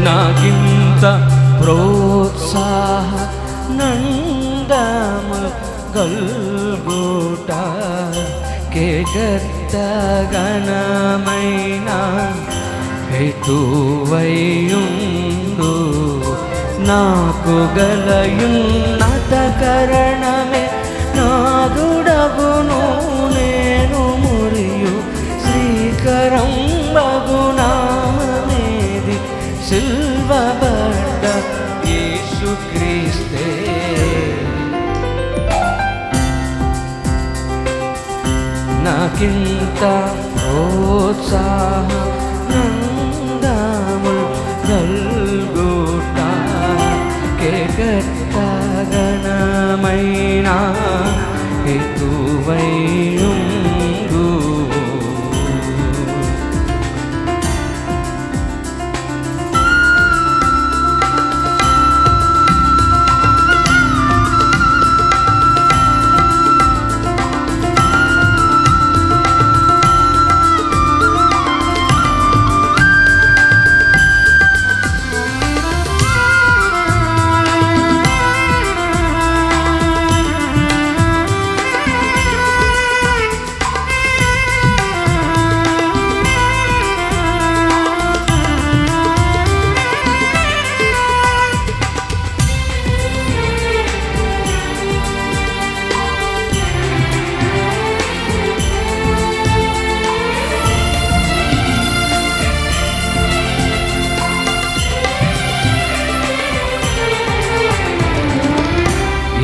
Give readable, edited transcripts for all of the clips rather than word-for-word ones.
నాకింత ప్రోత్సాహ నందము గల్గుట కేకర్త గణమైన హేతువైయుండు నాకు గలయున్నత కరణమే నాదుడగును నేను మురియు శ్రీకరం బగునామేది సిల్వబడ్డ యేసుక్రీస్తే నాకింత ప్రోత్సాహ నందముల్ గల్గుట కేకర్త గణమైన హేతువైయుండు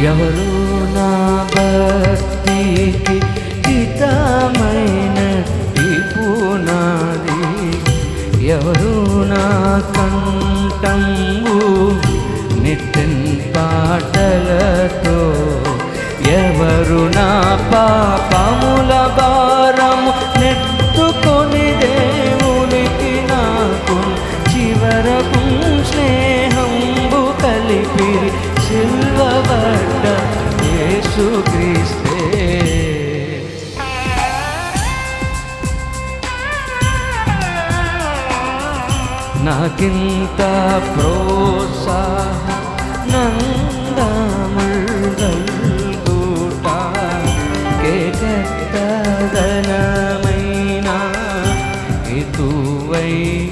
ఎవరు నా భక్తికి హితమైన పునాది ఎవరు నా కంఠంబు నిత్యం పాటలతో ఎవరు నా పాపముల భారము నెట్టుకొని దేవునికి నాకు చివరకు స్నేహంబు కలిపిరి సిల్వబడ్డ యేసుక్రీస్తే నాకింత ప్రోత్సాహ నందముల్ గల్గుట కేకర్త గణమైన హేతువైయుండు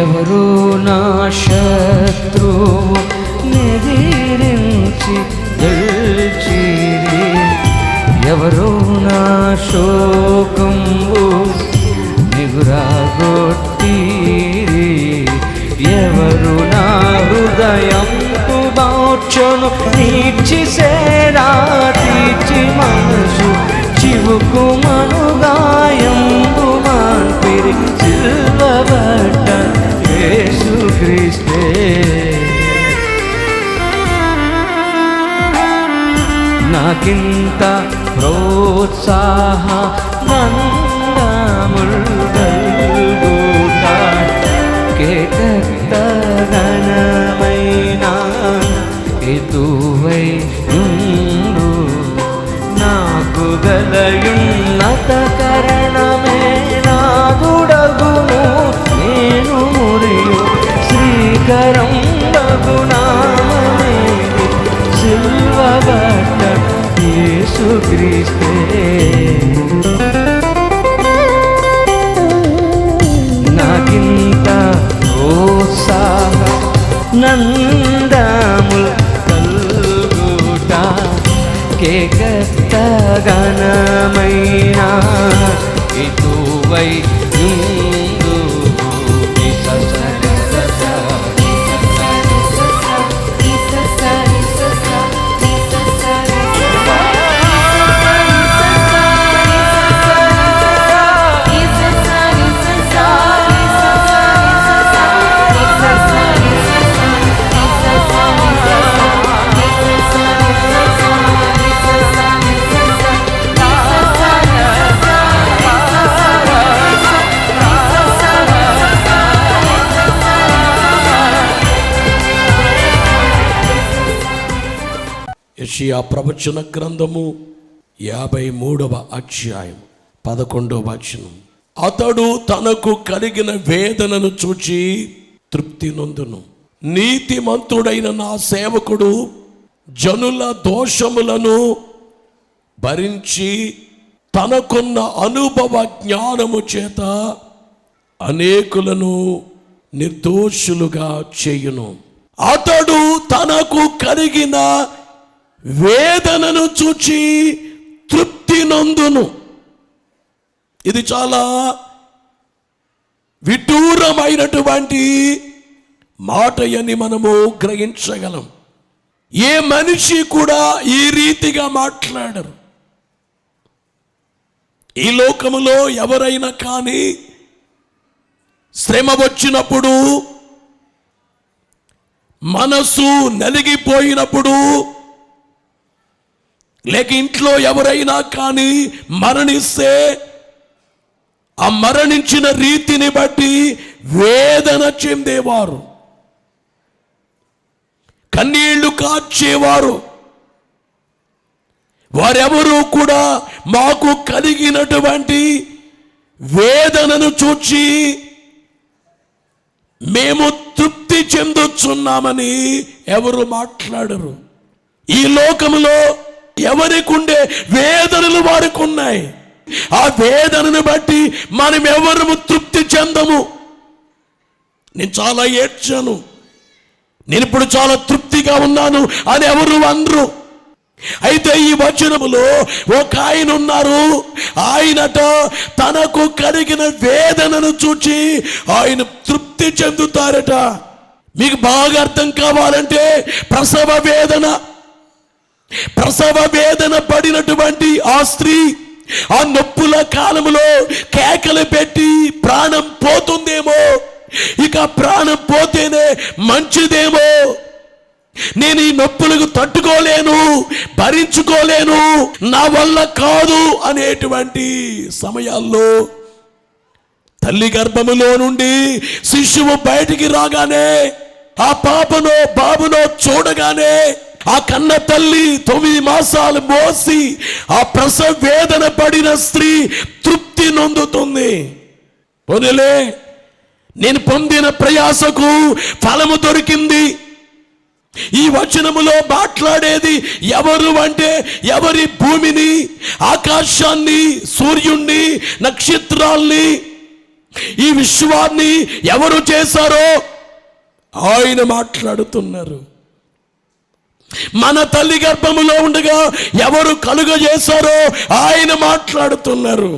ఎవరు నా శత్రువు నిదిరించి గెలిచిరి ఎవరు నా శోకంబు నిగురాగొట్టిరి ఎవరు నా హృదయంపు బాచను నీచి సేరా తీర్చి మనసు చివుకు మనుగాయంబు మాన్పిరి సిల్వబడ్డ యేసుక్రీస్తే నాకింత ప్రోత్సాహ నందముల్ గల్గుట హేతువై ఉండు. నాకు గలయున్నత కరణమే నాదుడగును. నేను మురియు శ్రీకరం బగునామేది సిల్వబట్ట యేసుక్రీస్తే. నాకింత ప్రోత్సాహ నందముల్ కల్గుట కేకత్త గణమైన ఇటువై ఉండు. యెషయా ప్రవచన గ్రంథము 53వ అధ్యాయం 11వ వచనం. అతడు తనకు కలిగిన వేదనను చూచి తృప్తి నొందును. నీతిమంతుడైన నా సేవకుడు జనుల దోషములను భరించి తనకున్న అనుభవ జ్ఞానము చేత అనేకులను నిర్దోషులుగా చేయును. అతడు తనకు కలిగిన వేదనను చూచి తృప్తి నొందును. ఇది చాలా విదూరమైనటువంటి మాట అని మనము గ్రహించగలం. ఏ మనిషి కూడా ఈ రీతిగా మాట్లాడరు. ఈ లోకములో ఎవరైనా కానీ శ్రమ వచ్చినప్పుడు, మనసు నలిగిపోయినప్పుడు, లేక ఇంట్లో ఎవరైనా కానీ మరణిస్తే ఆ మరణించిన రీతిని బట్టి వేదన చెందేవారు, కన్నీళ్లు కార్చేవారు. వారెవరూ కూడా మాకు కలిగినటువంటి వేదనను చూచి మేము తృప్తి చెందుతున్నామని ఎవరు మాట్లాడరు. ఈ లోకములో ఎవరికి ఉండే వేదనలు వారికి ఉన్నాయి. ఆ వేదనను బట్టి మనం ఎవరు తృప్తి చెందము. నేను చాలా ఏడ్చాను, నేను ఇప్పుడు చాలా తృప్తిగా ఉన్నాను అని ఎవరు అనరు. అయితే ఈ వచనములో ఒక ఆయన ఉన్నారు. ఆయనట తనకు కలిగిన వేదనను చూచి ఆయన తృప్తి చెందుతారట. మీకు బాగా అర్థం కావాలంటే ప్రసవ వేదన పడినటువంటి ఆ స్త్రీ ఆ నొప్పుల కాలములో కేకలు పెట్టి ప్రాణం పోతుందేమో, ఇక ప్రాణం పోతేనే మంచిదేమో, నేను ఈ నొప్పులకు తట్టుకోలేను, భరించుకోలేను, నా వల్ల కాదు అనేటువంటి సమయాల్లో తల్లి గర్భములో నుండి శిశువు బయటికి రాగానే, ఆ పాపనో బాబునో చూడగానే ఆ కన్న తల్లి 9 మాసాలు మోసి ఆ ప్రసవ వేదన పడిన స్త్రీ తృప్తి నొందుతుంది. పోనీలే, నేను పొందిన ప్రయాసకు ఫలము దొరికింది. ఈ వచనములో మాట్లాడేది ఎవరు అంటే, ఎవరి భూమిని, ఆకాశాన్ని, సూర్యుణ్ణి, నక్షత్రాల్ని, ఈ విశ్వాన్ని ఎవరు చేశారో ఆయన మాట్లాడుతున్నారు. మన తల్లి గర్భములో ఉండగా ఎవరు కలుగజేశారో ఆయన మాట్లాడుతున్నారు.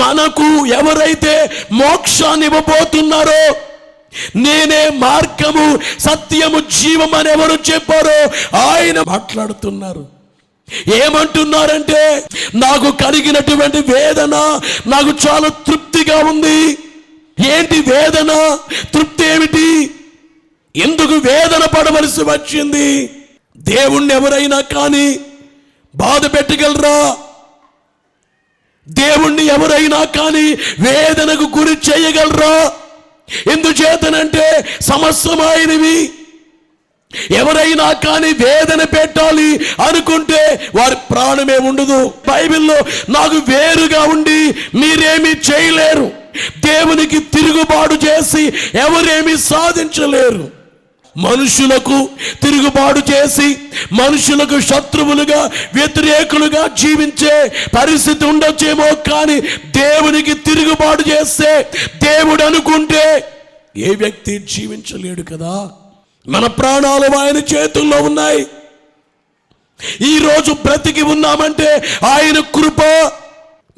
మనకు ఎవరైతే మోక్షాన్ని ఇవ్వబోతున్నారో, నేనే మార్గము, సత్యము, జీవం అని ఎవరు చెప్పారో ఆయన మాట్లాడుతున్నారు. ఏమంటున్నారంటే, నాకు కలిగినటువంటి వేదన నాకు చాలా తృప్తిగా ఉంది. ఏంటి వేదన, తృప్తి ఏమిటి? ఎందుకు వేదన పడవలసి వచ్చింది? దేవుణ్ణి ఎవరైనా కానీ బాధ పెట్టగలరా? దేవుణ్ణి ఎవరైనా కానీ వేదనకు గురి చేయగలరా? ఎందుచేతనంటే సమస్తమైనవి ఎవరైనా కానీ వేదన పెట్టాలి అనుకుంటే వారి ప్రాణమే ఉండదు. బైబిల్లో నాకు వేరుగా ఉండి మీరేమీ చేయలేరు, దేవునికి తిరుగుబాటు చేసి ఎవరేమీ సాధించలేరు. మనుషులకు తిరుగుబాటు చేసి మనుషులకు శత్రువులుగా వ్యతిరేకులుగా జీవించే పరిస్థితి ఉండొచ్చేమో, కానీ దేవునికి తిరుగుబాటు చేస్తే దేవుడు అనుకుంటే ఏ వ్యక్తి జీవించలేడు కదా. మన ప్రాణాలు ఆయన చేతుల్లో ఉన్నాయి. ఈరోజు బ్రతికి ఉన్నామంటే ఆయన కృప.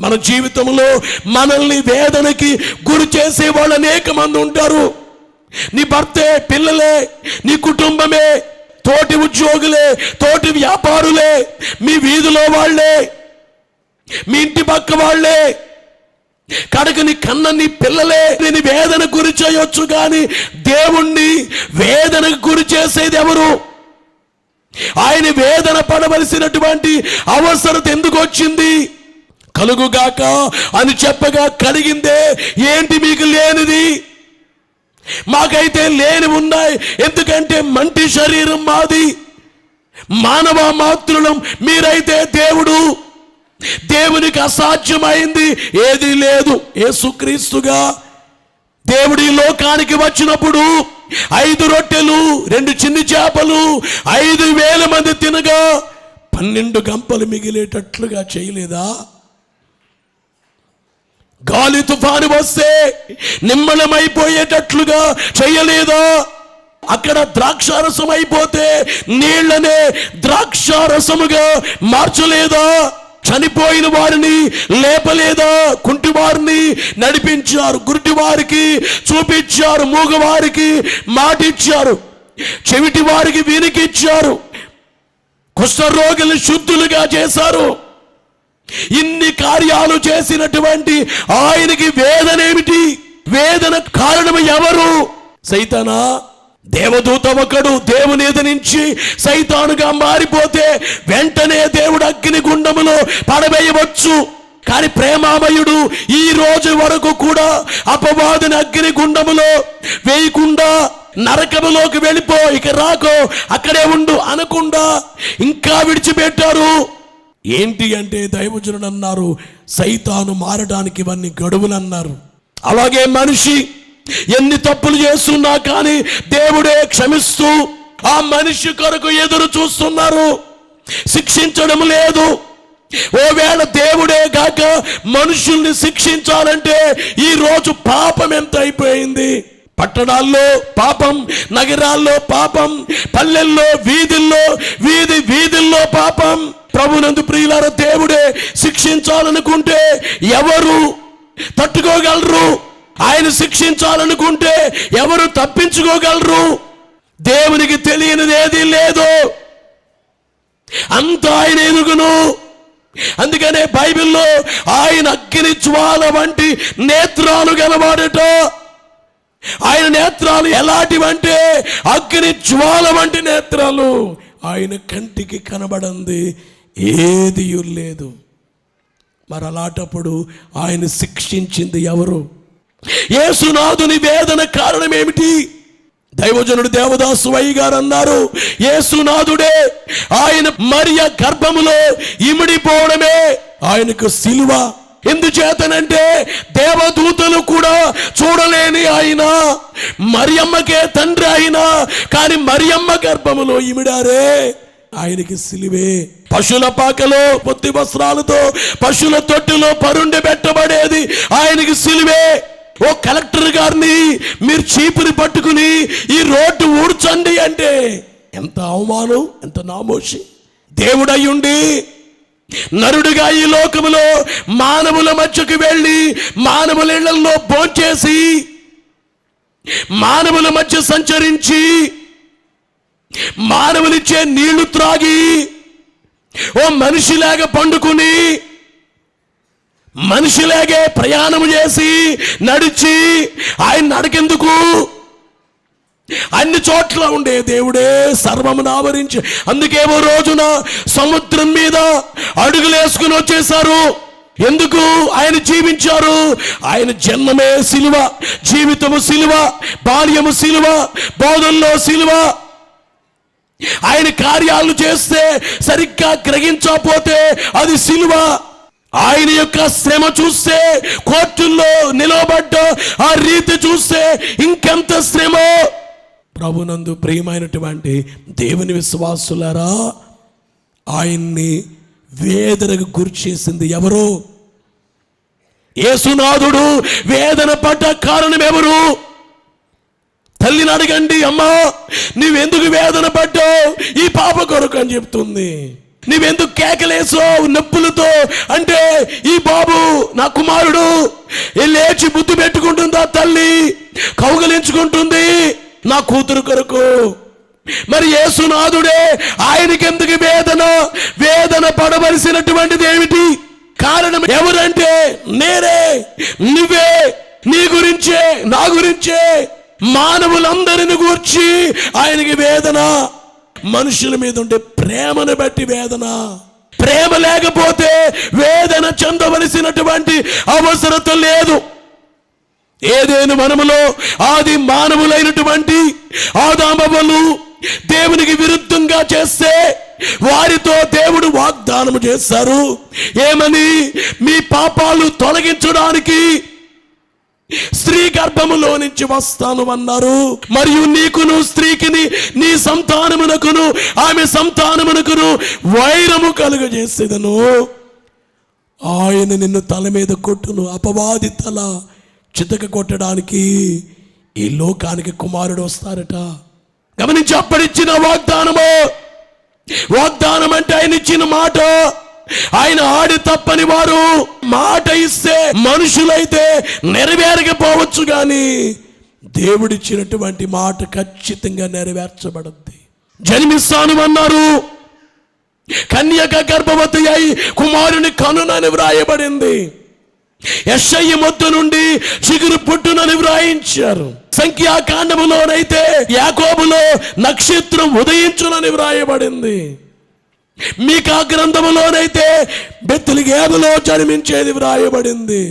మన జీవితంలో మనల్ని వేదనకి గురి చేసే వాళ్ళు అనేక మంది ఉంటారు. నీ భర్తే, పిల్లలే, నీ కుటుంబమే, తోటి ఉద్యోగులే, తోటి వ్యాపారులే, మీ వీధిలో వాళ్ళే, మీ ఇంటి పక్క వాళ్ళే, కడకని కన్న నీ పిల్లలే. నేను వేదన గురి చేయొచ్చు, కానీ దేవుణ్ణి వేదనకు గురి చేసేది ఎవరు? ఆయన వేదన పడవలసినటువంటి అవసరత ఎందుకు వచ్చింది? కలుగుగాక అని చెప్పగా కలిగిందే. ఏంటి మీకు లేనిది? మాకైతే లేని ఉన్నాయి. ఎందుకంటే మంటి శరీరం మాది, మానవ మాతృలం. మీరైతే దేవుడు. దేవునికి అసాధ్యమైంది ఏది లేదు. యేసుక్రీస్తుగా దేవుడి లోకానికి వచ్చినప్పుడు 5 రొట్టెలు 2 చిన్ని చేపలు 5,000 మంది తినగా 12 గంపలు మిగిలేటట్లుగా చేయలేదా? గాలి తుఫాను వస్తే నిమ్మళమైపోయేటట్లుగా చేయలేదా? అక్కడ ద్రాక్షారసం అయిపోతే నీళ్లనే ద్రాక్షారసముగా మార్చలేదా? చనిపోయిన వారిని లేపలేదా? కుంటి వారిని నడిపించారు, గురుటి వారికి చూపించారు, మూగవారికి మాటిచ్చారు, చెవిటి వారికి వినికిచ్చారు, కుష్ఠరోగులు శుద్ధులుగా చేశారు. ఇన్ని కార్యాలు చేసినటువంటి ఆయనకి వేదనేమిటి? వేదన కారణం ఎవరు? సైతానా? దేవదూత ఒకడు దేవుని ఎదిరించి సైతానుగా మారిపోతే వెంటనే దేవుడు అగ్ని గుండములో పడవేయవచ్చు. కానీ ప్రేమామయుడు ఈ రోజు వరకు కూడా అపవాదిని అగ్ని గుండములో వేయకుండా నరకములోకి వెళ్ళిపో, ఇక రాకో, అక్కడే ఉండు అనకుండా ఇంకా విడిచిపెట్టారు. ఏంటి అంటే దైవజనుడు అన్నారు, సైతాను మారడానికి ఇవన్నీ గడువులు అన్నారు. అలాగే మనిషి ఎన్ని తప్పులు చేస్తున్నా కానీ దేవుడే క్షమిస్తూ ఆ మనిషి కొరకు ఎదురు చూస్తున్నారు, శిక్షించడం లేదు. ఓవేళ దేవుడే గాక మనుషుల్ని శిక్షించాలంటే ఈ రోజు పాపం ఎంత అయిపోయింది. పట్టణాల్లో పాపం, నగరాల్లో పాపం, పల్లెల్లో వీధుల్లో పాపం. ప్రభునందు ప్రియులారా, దేవుడే శిక్షించాలనుకుంటే ఎవరు తట్టుకోగలరు? ఆయన శిక్షించాలనుకుంటే ఎవరు తప్పించుకోగలరు? దేవునికి తెలియనిది ఏదీ లేదు, అంత ఆయన ఎరుగును. అందుకనే బైబిల్లో ఆయన అగ్ని జ్వాల వంటి నేత్రాలు గలవాడట. ఆయన నేత్రాలు ఎలాంటివంటే అగ్ని జ్వాల వంటి నేత్రాలు. ఆయన కంటికి కనబడంది ఏది లేదు. మరి అలాంటప్పుడు ఆయన శిక్షించింది ఎవరు? యేసునాథుని వేదన కారణం ఏమిటి? దైవజనుడు దేవదాసు వై గారు అన్నారు, యేసునాథుడే ఆయన మరియ గర్భములో ఇమిడిపోవడమే ఆయనకు సిలువ. ఎందుచేతనంటే దేవదూతలు కూడా చూడలేని ఆయన, మరియమ్మకే తండ్రి ఆయన, కానీ మరియమ్మ గర్భములో ఇమిడారే, ఆయనకి సిలువే. పశువుల పాకలో పొత్తి వస్త్రాలతో పశువుల తొట్టిలో పరుండి పెట్టబడేది ఆయనకి సిలువే. ఓ కలెక్టర్ గారిని మీరు చీపుని పట్టుకుని ఈ రోడ్డు ఊడ్చండి అంటే ఎంత అవమానం, ఎంత నామోషి. దేవుడయ్యుండి నరుడిగా ఈ లోకములో మానవుల మధ్యకు వెళ్ళి మానవుల ఇళ్లలో భోంచేసి మానవుల మధ్య సంచరించి మానవులిచ్చే నీళ్లు త్రాగి ఓ మనిషిలాగా పండుకుని మనిషిలాగే ప్రయాణం చేసి నడిచి ఆయన నడకెందుకు? అన్ని చోట్ల ఉండే దేవుడే సర్వమును ఆవరించి. అందుకేమో రోజున సముద్రం మీద అడుగులేసుకుని వచ్చేశారు. ఎందుకు? ఆయన జీవించారు. ఆయన జన్మమే సిలువ, జీవితము సిలువ, బాల్యము సిలువ, బోధనలో సిలువ. ఆయన కార్యాలు చేస్తే సరిగ్గా గ్రహించకపోతే అది సిలువ. ఆయన యొక్క శ్రమ చూస్తే, కోర్టుల్లో నిలబడ్డ ఆ రీతి చూస్తే ఇంకెంత శ్రమ. ప్రభునందు ప్రియమైనటువంటి దేవుని విశ్వాసులారా, ఆయన్ని వేదనకు గురి చేసింది ఎవరు? యేసునాథుడు వేదన పడ్డ కారణం ఎవరు? తల్లిని అడగండి, అమ్మా నువ్వెందుకు వేదన పడ్డావు ఈ పాప కొరకు అని చెప్తుంది. నువ్వెందుకు కేకలేసావు నొప్పులతో అంటే, ఈ బాబు నా కుమారుడు లేచి బుద్ధి పెట్టుకుంటుందా తల్లి, కౌగలించుకుంటుంది నా కూతురు కొరకు. మరి యేసునాథుడే ఆయనకెందుకు వేదన పడవలసినటువంటిది ఏమిటి? కారణం ఎవరంటే నేనే, నువ్వే, నీ గురించే, నా గురించే, మానవులందరిని గూర్చి ఆయనకి వేదన. మనుషుల మీద ఉండే ప్రేమను బట్టి వేదన. ప్రేమ లేకపోతే వేదన చెందవలసినటువంటి అవసరత లేదు. ఏదేను వనములో ఆది మానవులైనటువంటి ఆదామవ్వలు దేవునికి విరుద్ధంగా చేస్తే వారితో దేవుడు వాగ్దానం చేశారు. ఏమని? మీ పాపాలు తొలగించడానికి స్త్రీ గర్భములో నుంచి వస్తాను అన్నారు. మరియు నీకును స్త్రీకిని, నీ సంతానమునకును ఆమె సంతానమునకును వైరము కలుగజేసేదను. ఆయన నిన్ను తల మీద కొట్టును, అపవాది తల చితక కొట్టడానికి ఈ లోకానికి కుమారుడు వస్తారట. గమనించి, అప్పటిచ్చిన వాగ్దానం అంటే ఆయన ఇచ్చిన మాట. ఆయన ఆడి తప్పని వారు. మాట ఇస్తే మనుషులైతే నెరవేరకపోవచ్చు, కానీ దేవుడిచ్చినటువంటి మాట ఖచ్చితంగా నెరవేర్చబడుద్ది. జన్మిస్తాను అన్నారు, కన్యక గర్భవతి అయి కుమారుని కనునని వ్రాయబడింది. యెషయ మొద్దు నుండి చిగురు పుట్టునని వ్రాయించారు. సంఖ్యాకాండములోనైతే యాకోబులో నక్షత్రం ఉదయించునని వ్రాయబడింది. మీకా గ్రంథములోనైతే బెత్లెహేములో జన్మించేది వ్రాయబడింది.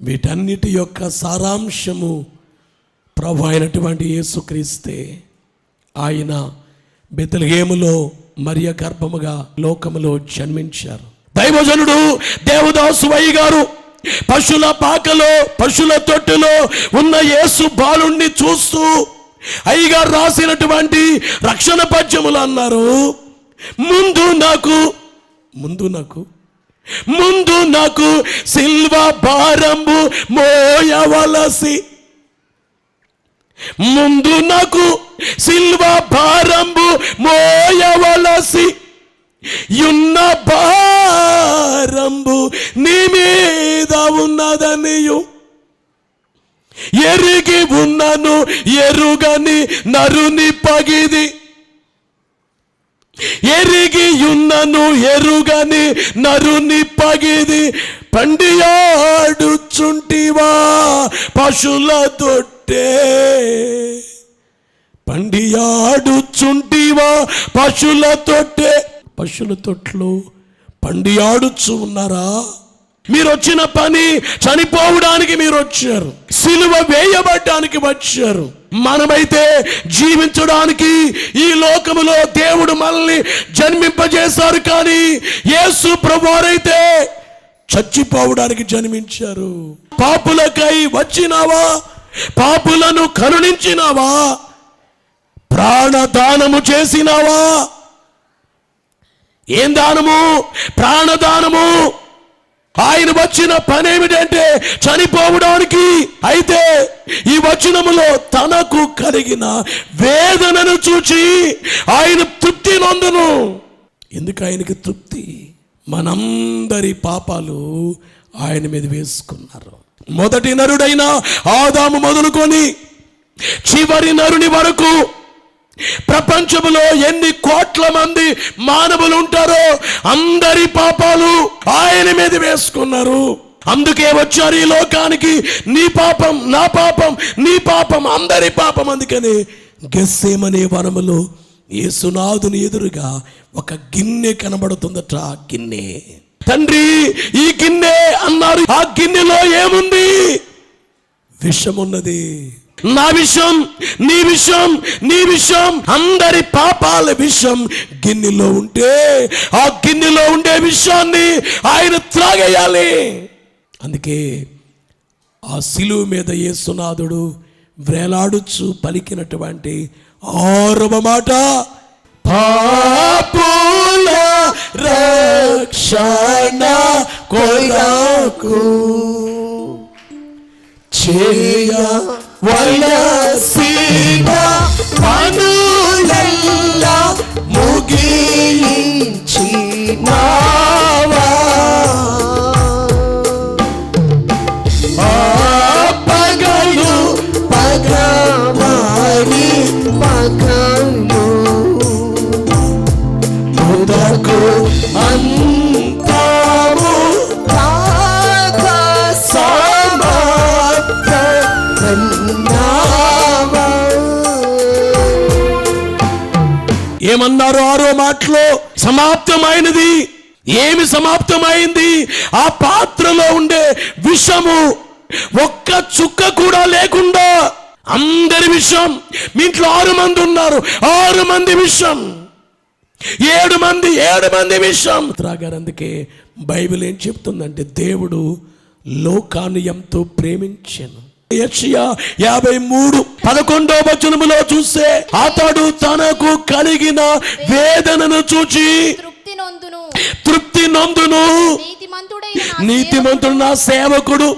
వీటన్నిటి యొక్క సారాంశము ప్రభు అయినటువంటి యేసుక్రీస్తే. ఆయన బెత్లెహేములో మరియ గర్భముగా లోకములో జన్మించారు. దైవజనుడు దేవదాసు వయ్య గారు పశువుల పాకలో, పశువుల తొట్టులో ఉన్న యేసు బాలుణ్ణి చూస్తూ అయ్యగారు రాసినటువంటి రక్షణ పద్యములు అన్నారు, ముందు నాకు సిల్వ భారంబు మోయవలసి, ముందు నాకు సిల్వ భారంబు మోయవలసి, యున్న భారంబు నీ మీద ఉన్నదనియు ఎరిగి ఉన్నను ఎరుగని నరుని పగిది, ఎరిగి ఉన్నను ఎరుగని నరుని పగిది, పండియాడుచుంటివా పశుల తొట్టే, పండియాడుచుంటివా పశుల తొట్టే. పశుల తొట్లు పండియాడుచు ఉన్నారా? మీరు వచ్చిన పని చనిపోవడానికి మీరు వచ్చారు, సిలువ వేయబడ్డానికి వచ్చారు. మనమైతే జీవించడానికి ఈ లోకములో దేవుడు మనల్ని జన్మింపజేశారు, కానీ యేసు ప్రభువారైతే చచ్చిపోవడానికి జన్మించారు. పాపులకై వచ్చినావా? పాపులను కరుణించినావా? ప్రాణదానము చేసినావా? ఏం దానము? ప్రాణదానము. ఆయన వచ్చిన పని ఏమిటంటే చనిపోవడానికి. అయితే ఈ వచనములో తనకు కలిగిన వేదనను చూచి ఆయన తృప్తి నొందును. ఎందుకు ఆయనకి తృప్తి? మనందరి పాపాలు ఆయన మీద వేసుకున్నారు. మొదటి నరుడైన ఆదాము మొదలుకొని చివరి నరుని వరకు ప్రపంచంలో ఎన్ని కోట్ల మంది మానవులు ఉంటారో అందరి పాపాలు ఆయన మీద వేసుకున్నారు. అందుకే వచ్చారు ఈ లోకానికి. నీ పాపం, నా పాపం, నీ పాపం, అందరి పాపం. అందుకని గెస్సేమనే వనములో యేసునాథుని ఎదురుగా ఒక గిన్నె కనబడుతుందట. గిన్నె. తండ్రి ఈ గిన్నె అన్నారు. ఆ గిన్నెలో ఏముంది? విషమున్నది. నా విషం, నీ విషం, నీ విషం, అందరి పాపాల విషం గిన్నెలో ఉంటే ఆ గిన్నెలో ఉండే విషాన్ని ఆయన త్రాగేయాలి. అందుకే ఆ శిలువ మీద యేసునాథుడు వ్రేలాడుచు పలికినటువంటి 6వ మాట, పాపుల రక్షణ కొరకు చేయవలసిన పనులెల్లా ముగించినావా, పగలు పగవారి పగలు ఉదకు అంతము కాక సమర్థనావా. ఏమన్నారు 6వ మాటలో? సమాప్తమైనది. ఏమి సమాప్తమైంది? ఆ పాత్రలో ఉండే విషము ఒక్క చుక్క కూడా లేకుండా అందరి విషం. మీ ఇంట్లో 6 మంది ఉన్నారు, 6 మంది విషం, 7 మంది విషం త్రాగారు. అందుకే బైబిల్ ఏం చెప్తుందంటే దేవుడు లోకాన్ని ఎంతో ప్రేమించెను. యెషయా 53:11 వచనములో చూస్తే, అతడు తనకు కలిగిన వేదనను చూచి తృప్తి నొందును, నీతిమంతుడు నా సేవకుడు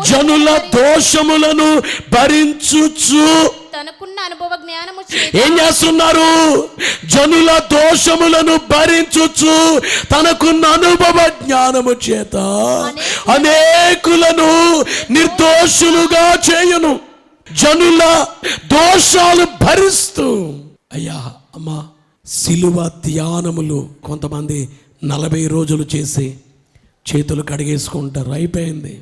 జనుల దోషములను భరించుచు తనకున్న అనుభవ జ్ఞానము ఏం చేస్తున్నారు? జనుల దోషములను భరించుచు తనకున్న అనుభవ జ్ఞానము చేత అనేకులను నిర్దోషులుగా చేయును. జనుల దోషాలు భరిస్తూ. అయ్యా అమ్మా, శిలువ ధ్యానములు కొంతమంది 40 రోజులు చేసి చేతులు కడిగేసుకుంటారు, అయిపోయింది.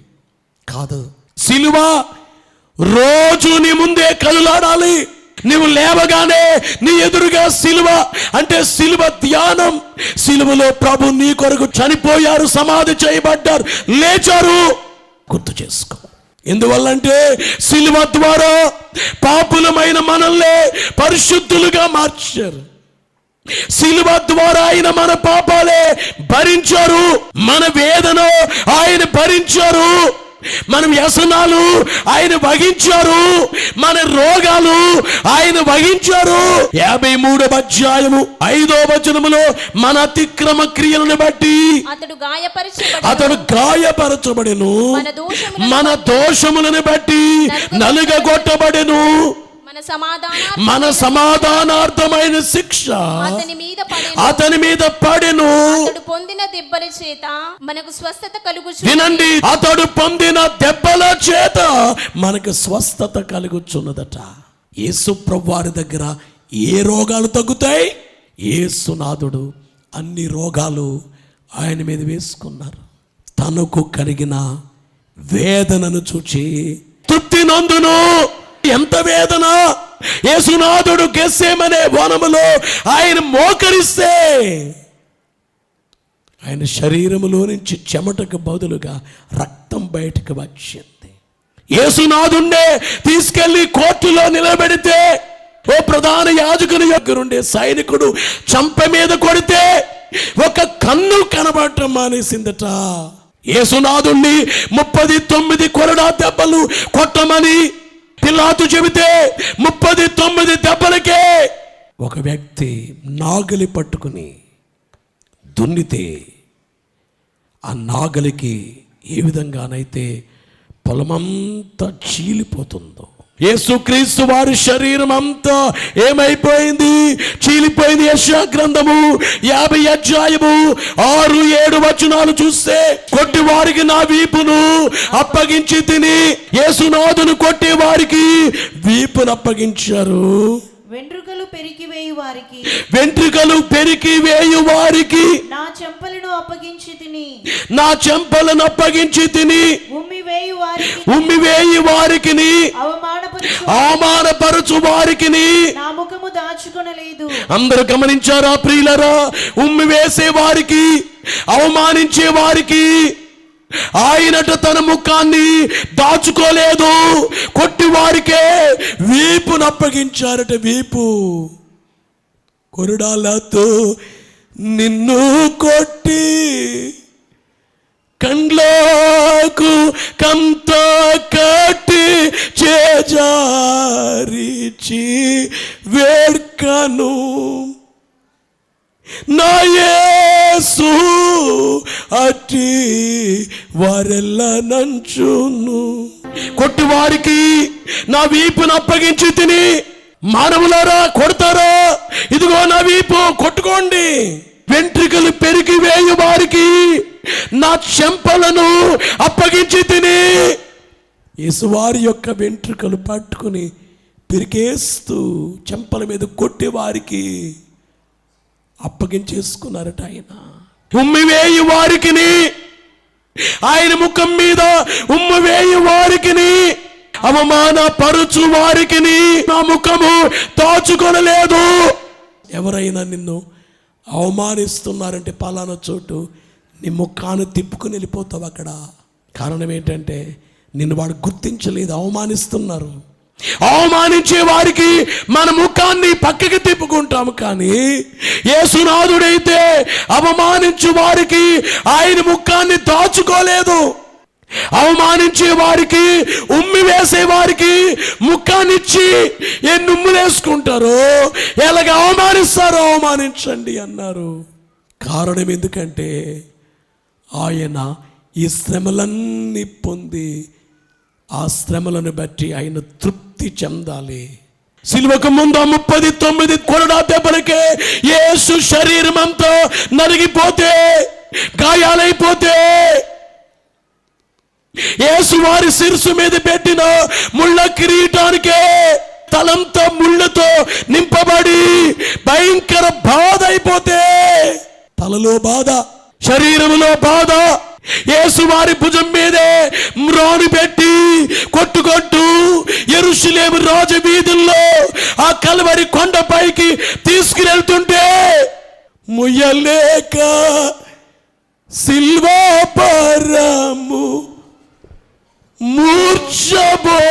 కాదు, శిలువ రోజు నీ ముందే కదులాడాలి. నువ్వు లేవగానే నీ ఎదురుగా శిలువ, అంటే శిలువ ధ్యానం. శిలువలో ప్రభు నీ కొరకు చనిపోయారు, సమాధి చేయబడ్డారు, లేచారు, గుర్తు చేసుకో. ఎందువల్లంటే శిలువ ద్వారా పాపులమైన మనల్ని పరిశుద్ధులుగా మార్చారు. శిలువ ద్వారా ఆయన మన పాపాలే భరించారు, మన వేదన ఆయన భరించారు, మన వ్యసనాలు ఆయన వహించారు, మన రోగాలు ఆయన వహించారు. 53వ అధ్యాయము 5వ వచనములో మన అతిక్రమ క్రియలను బట్టి అతడు గాయపరచబడెను, మన దోషములను బట్టి నలుగగొట్టబడెను, మన సమాధానార్థమైన శిక్ష అతని మీద పడెను. పొందిన దెబ్బల చేత మనకు స్వస్థత కలుగుచు. వినండి, అతడు పొందిన దెబ్బల చేత మనకు స్వస్థత కలుగుచున్నదట. యేసు ప్రభువారి దగ్గర ఏ రోగాలు తగ్గుతాయి? యేసునాథుడు అన్ని రోగాలు ఆయన మీద వేసుకున్నారు. తనకు కలిగిన వేదనను చూచి తృప్తి నందును. ఎంత వేదన! యేసునాథుడు గెత్సేమనే వనములో ఆయన మోకరిస్తే ఆయన శరీరములో నుంచి చెమటకు బదులుగా రక్తం బయటకు వచ్చింది. యేసునాథుండే తీసుకెళ్లి కోర్టులో నిలబెడితే ఓ ప్రధాన యాజకుని దగ్గరుండే సైనికుడు చంప మీద కొడితే ఒక కన్ను కనబడటం మానేసిందట. యేసునాథుణ్ణి 39 కొరడా దెబ్బలు కొట్టమని పిలాతు చెబితే 39 దెబ్బలకే ఒక వ్యక్తి నాగలి పట్టుకుని దున్నితే ఆ నాగలికి ఏ విధంగానైతే పొలమంతా చీలిపోతుందో, యేసుక్రీస్తు వారి శరీరం అంతా ఏమైపోయింది? చీలిపోయింది. యెషయా గ్రంథము 50 అధ్యాయము 6-7 వచనాలు చూస్తే, కొట్టి వారికి నా వీపును అప్పగించి తిని, యేసునాథును కొట్టే వారికి వీపును అప్పగించారు. వెంట్రుకలు పెరికి వేయు వారికి నా చెంపలను అప్పగించి తిని ఉమ్మి వేయి వారికి అవమానపరచు వారికి నా ముఖము దాచుకొనలేదు. అందరూ గమనించారా ప్రియులరా? ఉమ్మి వేసే వారికి, అవమానించే వారికి ఆయనట తన ముఖాన్ని దాచుకోలేదు, కొట్టి వారికే వీపును అప్పగించారట. వీపు కొరడాలతో నిన్ను కొట్టి కండ్లకు కంత కట్టి చేజారిచి వేడ్కను నా యేసు అట్టి వారెల్లా నంచును. కొట్టి వారికి నా వీపును అప్పగించి తిని, మానవులారా కొడతారా, ఇదిగో నా వీపు కొట్టుకోండి. వెంట్రుకలు పెరిగి వేయు వారికి నా చెంపలను అప్పగించి తిని, యేసువారి యొక్క వెంట్రుకలు పట్టుకుని పెరికేస్తూ చెంపల మీద కొట్టి వారికి అప్పగించేసుకున్నారట. ఆయన ఉమ్మి వేయి వారికి, ఆయన ముఖం మీద ఉమ్మి వేయి వారికి, అవమాన పరుచు వారికి నా ముఖము దాచుకొనలేదు. ఎవరైనా నిన్ను అవమానిస్తున్నారంటే పలానా చోటు నీ ముఖాన్ని తిప్పుకుని వెళ్ళిపోతావు అక్కడ. కారణం ఏంటంటే నిన్ను వాడు గుర్తించలేదు, అవమానిస్తున్నారు. అవమానించే వారికి మన ముఖాన్ని పక్కకి తిప్పుకుంటాము, కానీ యేసునాథుడైతే అవమానించే వారికి ఆయన ముఖాన్ని దాచుకోలేదు. అవమానించే వారికి, ఉమ్మి వేసే వారికి ముఖాన్నిచ్చి ఎన్ని ఉమ్ములేసుకుంటారో, ఎలాగ అవమానిస్తారో అవమానించండి అన్నారు. కారణం ఎందుకంటే ఆయన ఈ శ్రమలన్నీ పొంది ఆ శ్రమలను బట్టి ఆయన తృప్తి చెందాలి. సిలువకు ముందు 39 కొరడా దెబ్బలకే యేసు శరీరం అంతా నరిగిపోతే, గాయాలైపోతే, యేసు వారి శిరస్సు మీద పెట్టిన ముళ్ళ కిరీటానికే తలంతా ముళ్ళతో నింపబడి భయంకర బాధ అయిపోతే, తలలో బాధ, శరీరంలో బాధ, యేసు వారి భుజం మీదే మ్రాను పెట్టి కొట్టుకొట్టు యెరూషలేము రాజవీధుల్లో ఆ కల్వరి కొండపైకి తీసుకువెళ్తుంటే ముయ్యలేక సిల్వా పరము మూర్ఛబోయేనా.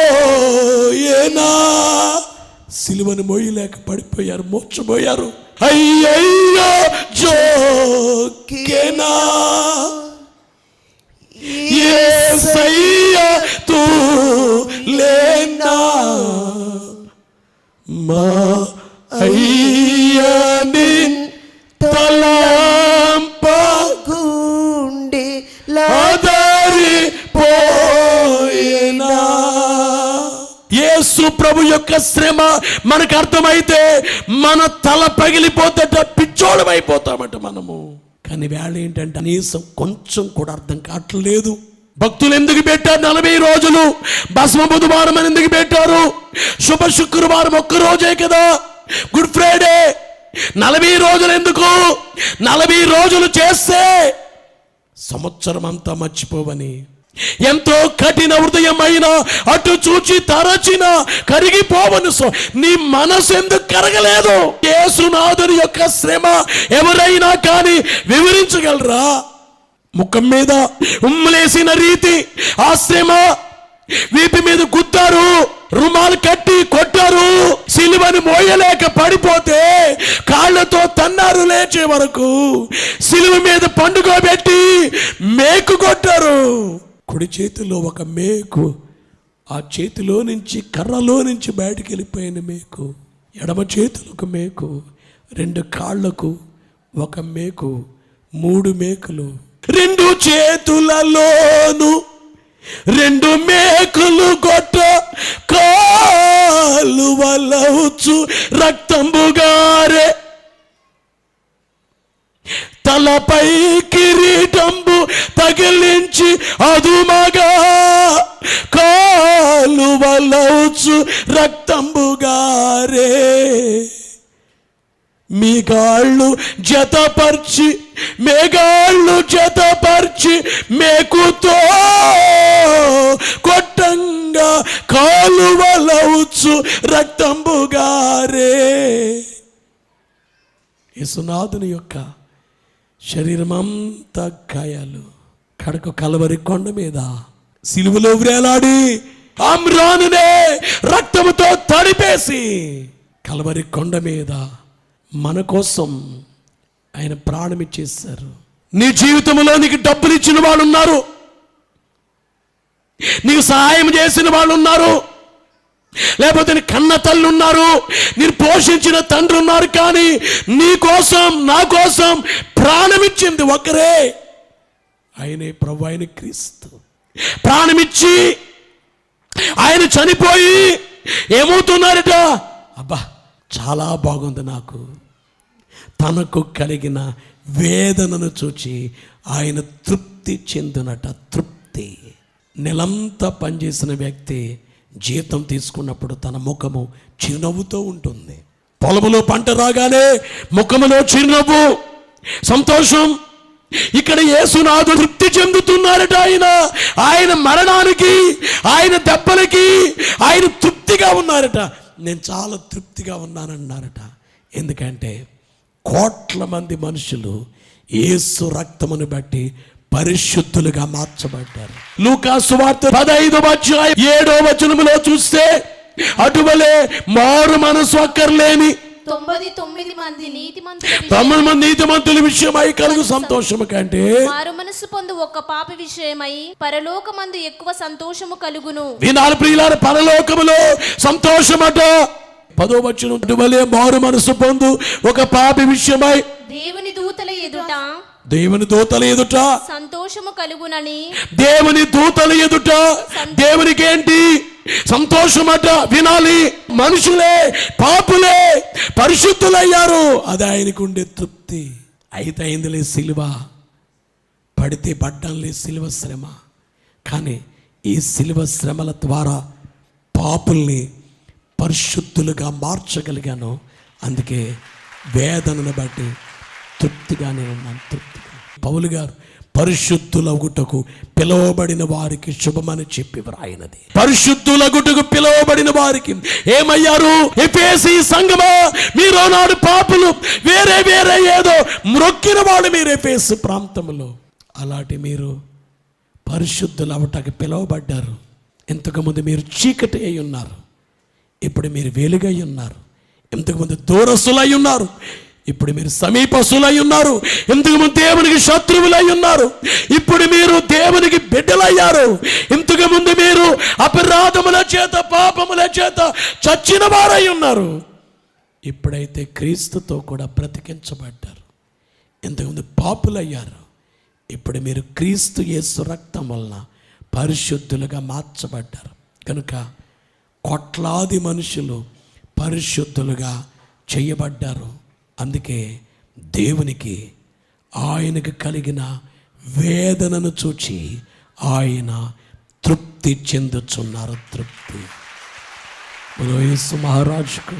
సిలువను మోయలేక పడిపోయారు, మూర్ఛబోయారు. అయ్యయ్యో జోకేనా యేసయ్యా తూ లేనా మా అయ్యని తలంపగుండి లాదరి పోయేనా. యేసు ప్రభు యొక్క శ్రమ మనకు అర్థమైతే మన తల పగిలిపోతేట పిచ్చోళం అయిపోతామట మనము. కానీ వేళ ఏంటంటే కనీసం కొంచెం కూడా అర్థం కావట్లేదు. భక్తులు ఎందుకు పెట్టారు 40 రోజులు? భస్మ బుధవారం అని ఎందుకు పెట్టారు? శుభ శుక్రవారం ఒక్క రోజే కదా, గుడ్ ఫ్రైడే. 40 రోజులు ఎందుకు? 40 రోజులు చేస్తే సంవత్సరం అంతా మర్చిపోవని. ఎంతో కఠిన హృదయమైన అటు చూచి తరచిన కరిగిపోవను. నీ మనసు ఎందుకు కరగలేదు? యేసునాథుని యొక్క శ్రమ ఎవరైనా కానీ వివరించగలరా? ముఖం మీద ఉమ్మలేసిన రీతి ఆ శ్రమ, వీపి మీద గుద్దారు, రుమాలు కట్టి కొట్టారు, సిలువని మోయలేక పడిపోతే కాళ్ళతో తన్నారు లేచే వరకు, సిలువ మీద పండుకోబెట్టి మేకు కొట్టారు. కుడి చేతిలో ఒక మేకు, ఆ చేతిలో నుంచి కర్రలో నుంచి బయటికి వెళ్ళిపోయిన మేకు, ఎడమ చేతులు ఒక మేకు, 2 కాళ్లకు ఒక మేకు, 3 మేకులు, 2 చేతులలోను 2 మేకులు కొట్ట కాలువలవుచు రక్తంబుగారే, తలపై కిరీటంబు తగిలించి అదుమగా కాలువలవుచు రక్తంబుగారే. మేఘాళ్ళు జతపర్చి మేకుతో కొట్టంగా కాలువలవుచు రక్తంబుగారే. యేసునాథుని యొక్క శరీరమంతా గాయాలు, కడకు కలవరి కొండ మీద సిలువలో వ్రేలాడి అమ్రానునే రక్తముతో తడిపేసి కలవరి కొండ మీద మన కోసం ఆయన ప్రాణం ఇచ్చేశారు. నీ జీవితంలో నీకు డబ్బులు ఇచ్చిన వాళ్ళు ఉన్నారు, నీకు సహాయం చేసిన వాళ్ళు ఉన్నారు, లేకపోతే నీ కన్న తల్లి ఉన్నారు, నేను పోషించిన తండ్రి ఉన్నారు. కానీ నీ కోసం నా కోసం ప్రాణమిచ్చింది ఒకరే, ఆయనే ప్రభు, ఆయన క్రీస్తు. ప్రాణమిచ్చి ఆయన చనిపోయి ఏమవుతున్నారట? అబ్బా చాలా బాగుంది నాకు. తనకు కలిగిన వేదనను చూచి ఆయన తృప్తి చెందినట. తృప్తి. నెలంతా పనిచేసిన వ్యక్తి జీతం తీసుకున్నప్పుడు తన ముఖము చిరునవ్వుతో ఉంటుంది. పొలములో పంట రాగానే ముఖములో చిరునవ్వు, సంతోషం. ఇక్కడ యేసునాథుడు తృప్తి చెందుతున్నారట. ఆయన మరణానికి, ఆయన దెబ్బలకి ఆయన తృప్తిగా ఉన్నారట. నేను చాలా తృప్తిగా ఉన్నానన్నారట. ఎందుకంటే కోట్ల మంది మనుషులు యేసు రక్తమును బట్టి పరిశుద్ధులుగా మార్చబడ్డారు. లూకా సువార్త 15వ అధ్యాయం 7వ వచనములో చూస్తే, అటువలే మారు మనసు అక్కర్లేని 99 మంది నీతిమంతుల విషయమై కలుగు సంతోషము కంటే మారు మనసు పొందు ఒక పాపి విషయమై పరలోకమందు ఎక్కువ సంతోషము కలుగును. వినాలి ప్రియులారా, పరలోకములో సంతోషమట. 10వ వచనం, అటువలే మారు మనసు పొందు ఒక పాపి విషయమై దేవుని దూతల ఎదుట సంతోషము కలుగునని. దేవుని దూతల ఎదుట దేవునికి ఏంటి సంతోషమట? వినాలి. మనుషులే, పాపులే పరిశుద్ధులయ్యారు, అది ఆయనకు ఉండే తృప్తి. అయితే అయిందిలే సిలువ, పడితే పడ్డంలే సిలువ శ్రమ. కానీ ఈ సిలువ శ్రమల ద్వారా పాపుల్ని పరిశుద్ధులుగా మార్చగలిగాను. అందుకే వేదనను బట్టి తృప్తిగా నేను ఉన్నాను. తృప్తిగా. పౌలు గారు పరిశుద్ధులగుటకు పిలువబడిన వారికి శుభమని చెప్పి వ్రాయినది. పరిశుద్ధులగుటకు పిలువబడిన వారికి ఏమయ్యారు? ఎఫెసీ సంఘమా, మీరు నాడు పాపులు, వేరే వేరే ఏదో మ్రొక్కిన వాడు మీరు ఎఫెసు ప్రాంతంలో. అలాంటి మీరు పరిశుద్ధులు అవటకు పిలువబడ్డారు. ఇంతకుముందు మీరు చీకటి అయి ఉన్నారు, ఇప్పుడు మీరు వెలుగై ఉన్నారు. ఇంతకుముందు దూరస్తులై ఉన్నారు, ఇప్పుడు మీరు సమీపస్తులై ఉన్నారు. ఇంతకుముందు దేవునికి శత్రువులై ఉన్నారు, ఇప్పుడు మీరు దేవునికి బిడ్డలయ్యారు. ఇంతకుముందు మీరు అపరాధముల చేత, పాపముల చేత చచ్చిన వారై ఉన్నారు. ఇప్పుడైతే క్రీస్తుతో కూడా బ్రతికించబడ్డారు. ఇంతకుముందు పాపులయ్యారు, ఇప్పుడు మీరు క్రీస్తు యేసు రక్తం వలన పరిశుద్ధులుగా మార్చబడ్డారు. కనుక కోట్లాది మనుషులు పరిశుద్ధులుగా చేయబడ్డారు. అందుకే దేవునికి ఆయనకు కలిగిన వేదనను చూచి ఆయన తృప్తి చెందుచున్నారు. తృప్తి. యేసు మహారాజుకు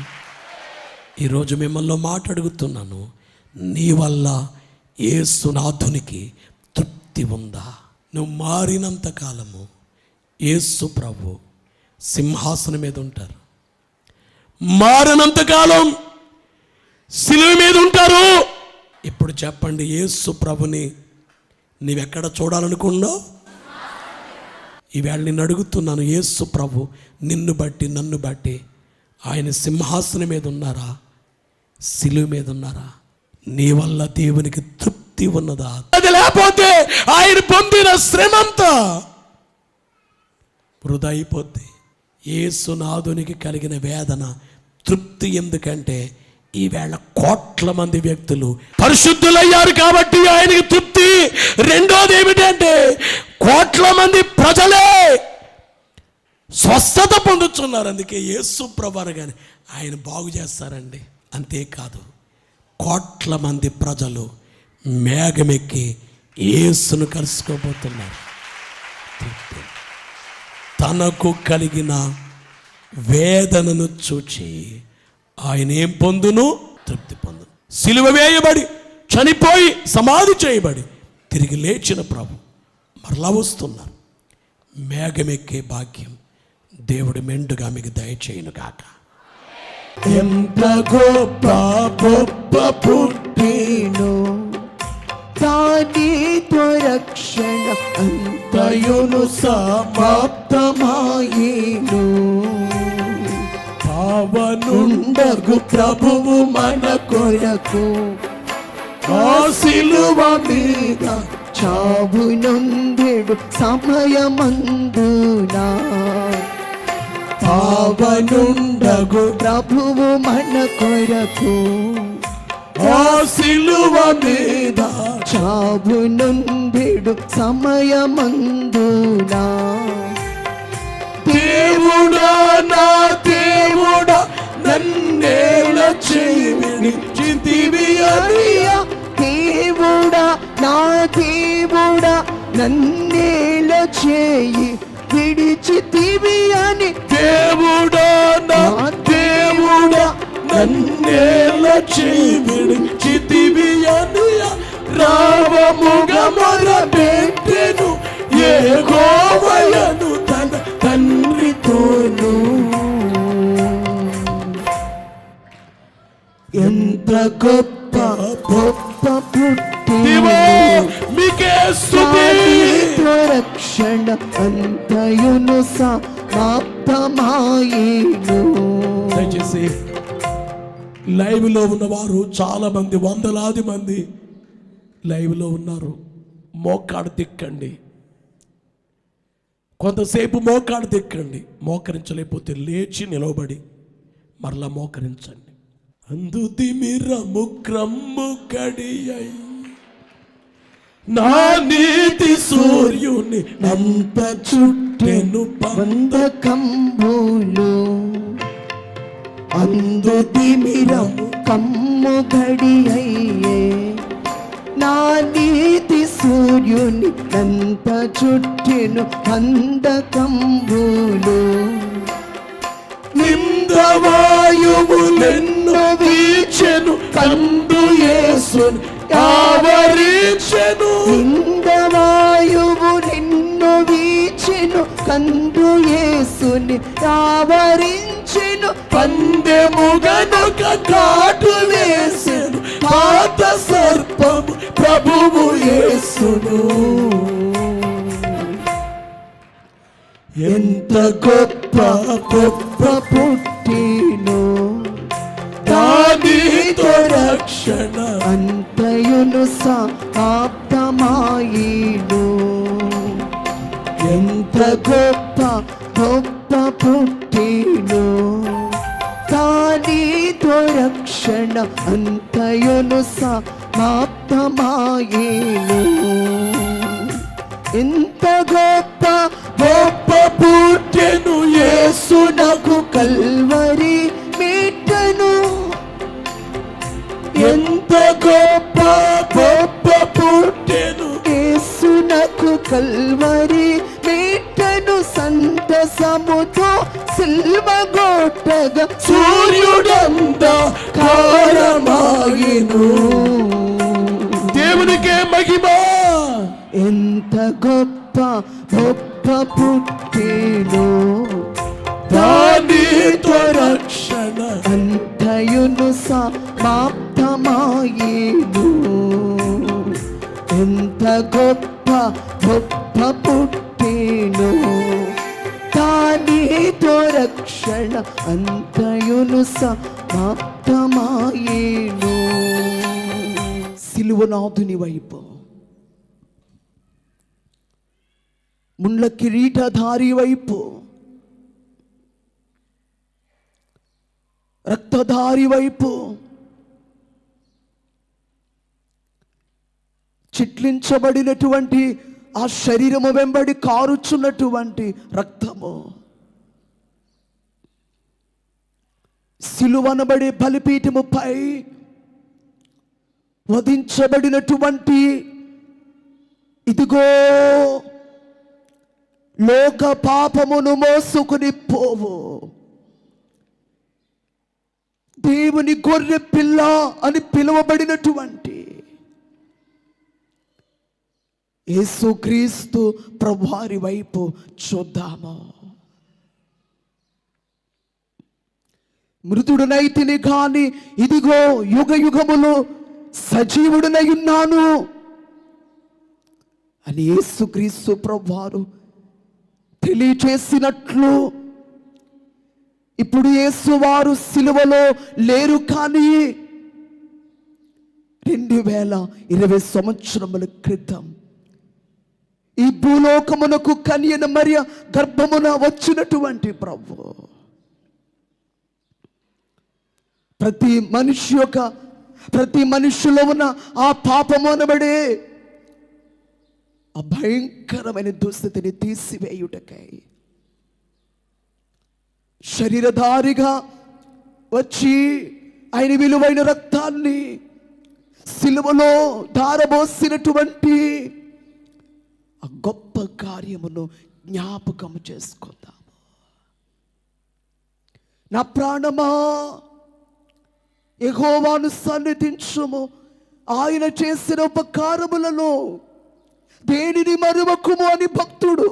ఈరోజు మిమ్మల్ని మాట అడుగుతున్నాను, నీ వల్ల యేసునాథునికి తృప్తి ఉందా? నువ్వు మారినంత కాలము యేసు ప్రభు సింహాసనం మీద ఉంటారు. మారినంతకాలం సిలువ మీద ఉంటారు. ఇప్పుడు చెప్పండి, యేసు ప్రభుని నీవెక్కడ చూడాలనుకున్నావు? ఈవేళ నిన్ను అడుగుతున్నాను, యేసు ప్రభు నిన్ను బట్టి, నన్ను బట్టి ఆయన సింహాసనం మీద ఉన్నారా? సిలువ మీద ఉన్నారా? నీ వల్ల దేవునికి తృప్తి ఉన్నదా? అది లేకపోతే ఆయన పొందిన శ్రమంతా వృధా అయిపోద్ది. యేసునాథునికి కలిగిన వేదన తృప్తి. ఎందుకంటే ఈవేళ కోట్ల మంది వ్యక్తులు పరిశుద్ధులయ్యారు కాబట్టి ఆయనకి తృప్తి. రెండోది ఏమిటంటే కోట్ల మంది ప్రజలే స్వస్థత పొందుతున్నారు. అందుకే యేసు ప్రభు అనగానే ఆయన బాగు చేస్తారండి. అంతేకాదు, కోట్ల మంది ప్రజలు మేఘమెక్కి యేసును కలుసుకోబోతున్నారు. తనకు కలిగిన వేదనను చూచి ఆయన ఏం పొందును? తృప్తి పొందును. సిలువ వేయబడి, చనిపోయి, సమాధి చేయబడి తిరిగి లేచిన ప్రభు మరలా వస్తున్నారు. మేఘమెక్కే భాగ్యం దేవుడు మెండుగా మీకు దయచేయును గాక. ఎంత గొప్ప పుట్టిను దానితో రక్షణ అంతయును సమాప్తమాయేను. పావనుండగు ప్రభువు మన కొరకు ఆ శిలువ మీద చావు నొందెడు సమయమందునా. పావనుండగు ప్రభువు మన కొరకు ఆ శిలువ మీద చావు నొందెడు సమయమందునా. దేవుడా నా దేవుడా నన్నేల చేవిడిచితివి అని. దేవుడా నా దేవుడా నన్నేల చేయి విడిచితివి అని. దేవుడా నా దేవుడా నన్నేల చేవిడిచితివి అని. రావముగమర పెట్టెను యెహోవయను తన తండ్రితోను. ఎంత గొప్ప గొప్ప దేవా, పుట్టి మీకే స్తుతి. రక్షణ అంతయును సమాప్తమాయేను. దయచేసి లైవ్ లో ఉన్నవారు చాలా మంది, వందలాది మంది లైవ్ లో ఉన్నారు. మోకాడు దిక్కండి, కొంతసేపు మోకాడు దిక్కండి. మోకరించలేకపోతే లేచి నిలవబడి మరలా మోకరించండి. అందు తిమిరము క్రమ్ము గడియై నా నీతి సూర్యుని అంత చుట్టెను బంధకంబులు అందు తిమిరము కమ్ము గడియయ్యే. నా నీతి సూర్యుని అంత చుట్టెను బంధకంబులు. నిందవాయువులెన్నో వీచెను కందు యేసుని ఆవరించెను. నిందవాయువు నిన్ను వీచెను కందు యేసుని ఆవరించెను. పందెముగనొక కాటు వేసెను పాత సర్పము ప్రభువు యేసును. ఎంత గొప్ప గొప్ప పుట్టిను దానితో రక్షణ అంతయును సమాప్తమాయేను. ఎంత గొప్ప గొప్ప పుట్టిను దానితో రక్షణ అంతయును సమాప్తమాయేను. ఎంత గొప్ప గొప్ప పుట్టెను యేసునకు కల్వరి మీటను. ఎంత గొప్ప గొప్ప పుట్టెను యేసునకు కల్వరి మీటను. సంతసముతో సిల్వగొట్టగా సూర్యుడంతా కారమాగిను. దేవునికే మహిమ. ఎంత గొప్ప గొప్ప పుట్టిను దానితో రక్షణ అంతయును సమాప్తమాయేను. ఎంత గొప్ప గొప్ప పుట్టిను దానితో రక్షణ అంతయును సమాప్తమాయేను. సిలువనాథుని వైపు, ముండ్ల కిరీటధారి వైపు, రక్తధారి వైపు, చిట్లించబడినటువంటి ఆ శరీరము వెంబడి కారుచున్నటువంటి రక్తము, సిలువనబడే బలిపీఠముపై వధించబడినటువంటి ఇదిగో లోక పాపమును మోసుకుని పోవు దేవుని గొర్రె పిల్ల అని పిలువబడినటువంటి యేసుక్రీస్తు ప్రభువారి వైపు చూద్దాము. మృతుడునైతిని గాని ఇదిగో యుగ యుగములు సజీవుడునై ఉన్నాను అని యేసుక్రీస్తు ప్రభువారు తెలియచేసినట్లు ఇప్పుడు యేసువారు సిలువలో లేరు, కానీ 2020 సంవత్సరముల క్రితం ఈ భూలోకమునకు కన్యన మరియ గర్భమున వచ్చినటువంటి ప్రభు ప్రతి మనిషిలో ఉన్న ఆ పాపము అనబడే ఆ భయంకరమైన దుస్థితిని తీసివేయుటకై శరీరధారిగా వచ్చి ఆయన విలువైన రక్తాన్ని సిలువలో ధారబోసినటువంటి ఆ గొప్ప కార్యమును జ్ఞాపకం చేసుకుందాము. నా ప్రాణమా యెహోవాను సన్నిధించుము, ఆయన చేసిన ఉపకారములలో దేనిని మరువకుము అని భక్తుడు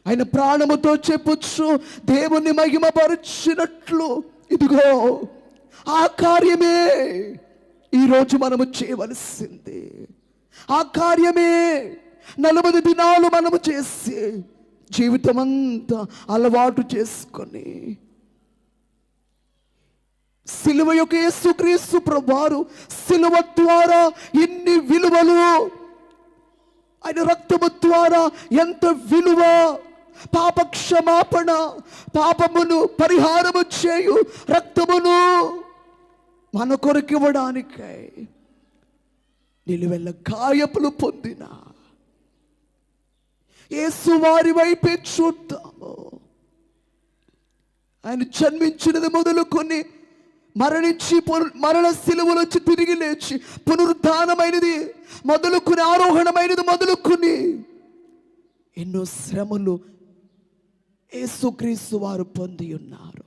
ఆయన ప్రాణముతో చెప్పొచ్చు. దేవుని మహిమపరిచినట్లు ఇదిగో ఆ కార్యమే ఈరోజు మనము చేయవలసింది. ఆ కార్యమే 40 దినాలు మనము చేసి జీవితం అంతా అలవాటు చేసుకొని సిలువ యొక్క యేసుక్రీస్తు ప్రభువారు సిలువ ద్వారా ఇన్ని విలువలు, ఆయన రక్తము ద్వారా ఎంత విలువ, పాప క్షమాపణ, పాపమును పరిహారము చేయు రక్తమును మన కొరకు ఇవ్వడానికై నిలువెల్ల గాయములు పొందిన యేసు వారి వైపే చూద్దాము. ఆయన జన్మించినది మొదలుకొని మరణించి మరణ సిలువలో వచ్చి తిరిగి లేచి పునరుద్ధానమైనది మొదలుకొని, ఆరోహణమైనది మొదలుకొని ఎన్నో శ్రమలు యేసుక్రీస్తు వారు పొంది ఉన్నారు.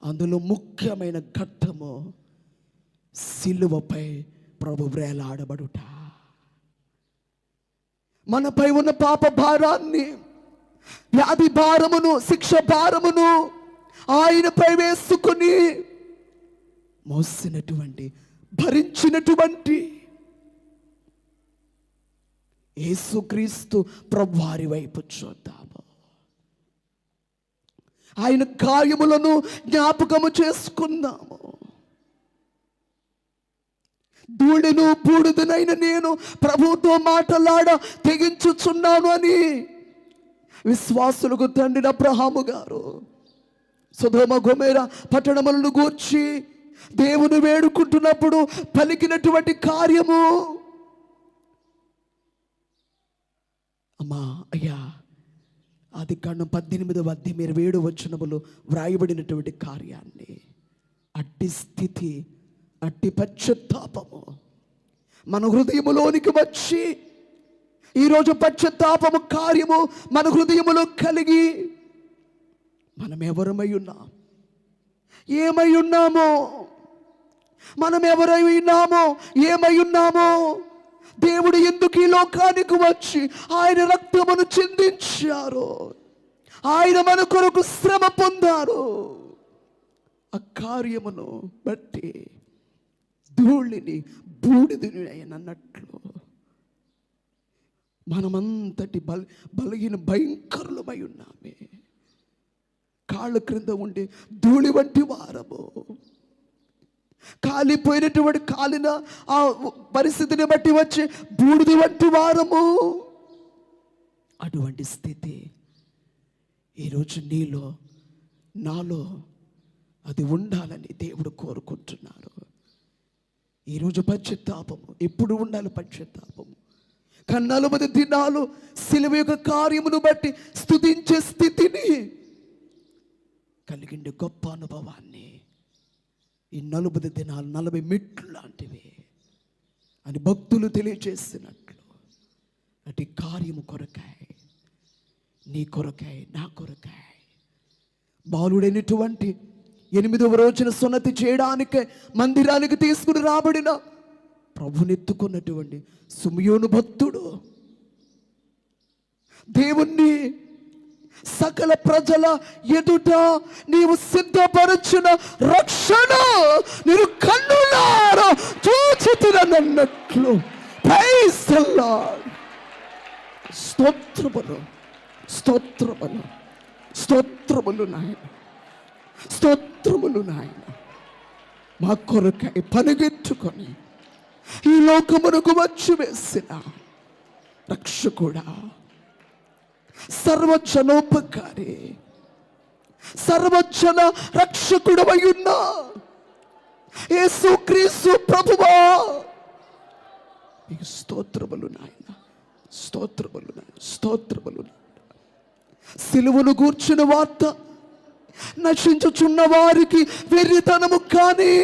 అందులో ముఖ్యమైన ఘట్టము సిలువపై ప్రభు వేలాడబడుట. మనపై ఉన్న పాప భారాన్ని, వ్యాధి భారమును, శిక్ష భారమును ఆయనపై వేసుకుని మోసినటువంటి, భరించినటువంటి యేసుక్రీస్తు ప్రభువారి వైపు చూద్దాము. ఆయన గాయములను జ్ఞాపకము చేసుకుందాము. ధూళిను బూడిదనైన నేను ప్రభువుతో మాటలాడ తెగించుచున్నాను అని విశ్వాసులకు తండ్రి అబ్రహాము గారు సొదొమ గొమొర్ర పట్టణములను గూర్చి దేవుని వేడుకుంటున్నప్పుడు పలికినటువంటి కార్యము, అమ్మా అయ్యా, ఆదికాండం 18:27 వ్రాయబడినటువంటి కార్యాన్ని, అట్టి స్థితి, అట్టి పశ్చాత్తాపము మన హృదయములోనికి వచ్చి ఈరోజు పశ్చాత్తాపము కార్యము మన హృదయములో కలిగి మనం ఎవరమై ఉన్నాం, ఏమై ఉన్నామో, మనం ఎవరై ఉన్నామో, ఏమై ఉన్నామో, దేవుడు ఎందుకు ఈ లోకానికి వచ్చి ఆయన రక్తమును చిందించారు, ఆయన మన కొరకు శ్రమ పొందారు, ఆ కార్యమును బట్టి ధూళిని బూడిదని ఆయన అన్నట్లు మనమంతటి బలహీన భయంకరులమై ఉన్నామే. కాళ్ళ క్రింద ఉండే ధూళి వంటి వారము, కాలిపోయినటువంటి కాలిన ఆ పరిస్థితిని బట్టి వచ్చే బూడిది వంటి వారము. అటువంటి స్థితి ఈరోజు నీలో, నాలో అది ఉండాలని దేవుడు కోరుకుంటున్నారు. ఈరోజు పశ్చాత్తాపము ఎప్పుడు ఉండాలి? పశ్చాత్తాపము. కానీ 40 దినాలు సిలువ యొక్క కార్యమును బట్టి స్తుతించే స్థితిని కలిగిండే గొప్ప అనుభవాన్ని ఈ 40 దినాలు 40 మెట్లు లాంటివి అని భక్తులు తెలియజేసినట్లు అటు కార్యము కొరకాయ, నీ కొరకాయ, నా కొరకాయ, బాలుడైనటువంటి 8వ రోజున సున్నతి చేయడానికి మందిరానికి తీసుకుని రాబడిన ప్రభునెత్తుకున్నటువంటి సిమియోను భక్తుడు దేవుణ్ణి సకల ప్రజల ఎదుట నీవు సిద్ధపరచిన రక్షణ నేను కన్నులారా చూచితినన్నట్లు. Praise the lord. స్తోత్రములు, స్తోత్రములు, స్తోత్రములు నాయన, స్తోత్రములు నాయన. మా కొరకై పనిగెట్టుకొని ఈ లోకమునకు వచ్చి వేసిన రక్షకుడా, సర్వజనోపకారి, సర్వజన రక్షకుడవై ఉన్నా యేసుక్రీస్తు ప్రభువా, మీకు స్తోత్రములు నాయన, స్తోత్రములు నాయన, స్తోత్రములు. సిలువను గూర్చిన వార్త నశించుచున్న వారికి వెర్రితనము, కానీ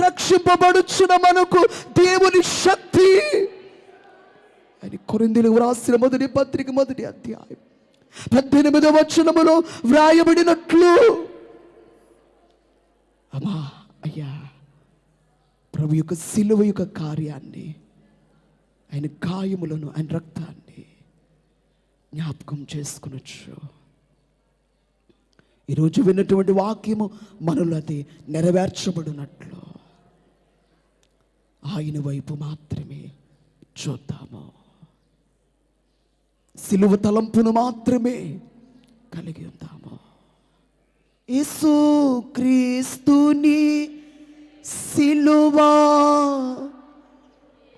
రక్షింపబడుచున్న మనకు దేవుని శక్తి అని కొరింథీయులకు వ్రాసిన మొదటి పత్రిక 1వ అధ్యాయం 18వ వచనములో వ్రాయబడినట్లు, అమ్మా అయ్యా, ప్రభు యొక్క సిలువ యొక్క కార్యాన్ని, ఆయన గాయములను, ఆయన రక్తాన్ని జ్ఞాపకం చేసుకునొచ్చు. ఈరోజు విన్నటువంటి వాక్యము మనలో అది నెరవేర్చబడినట్లు ఆయన వైపు మాత్రమే చూద్దాము. సిలువ తలంపును మాత్రమే కలిగి ఉందాము. యేసుక్రీస్తుని సిలువా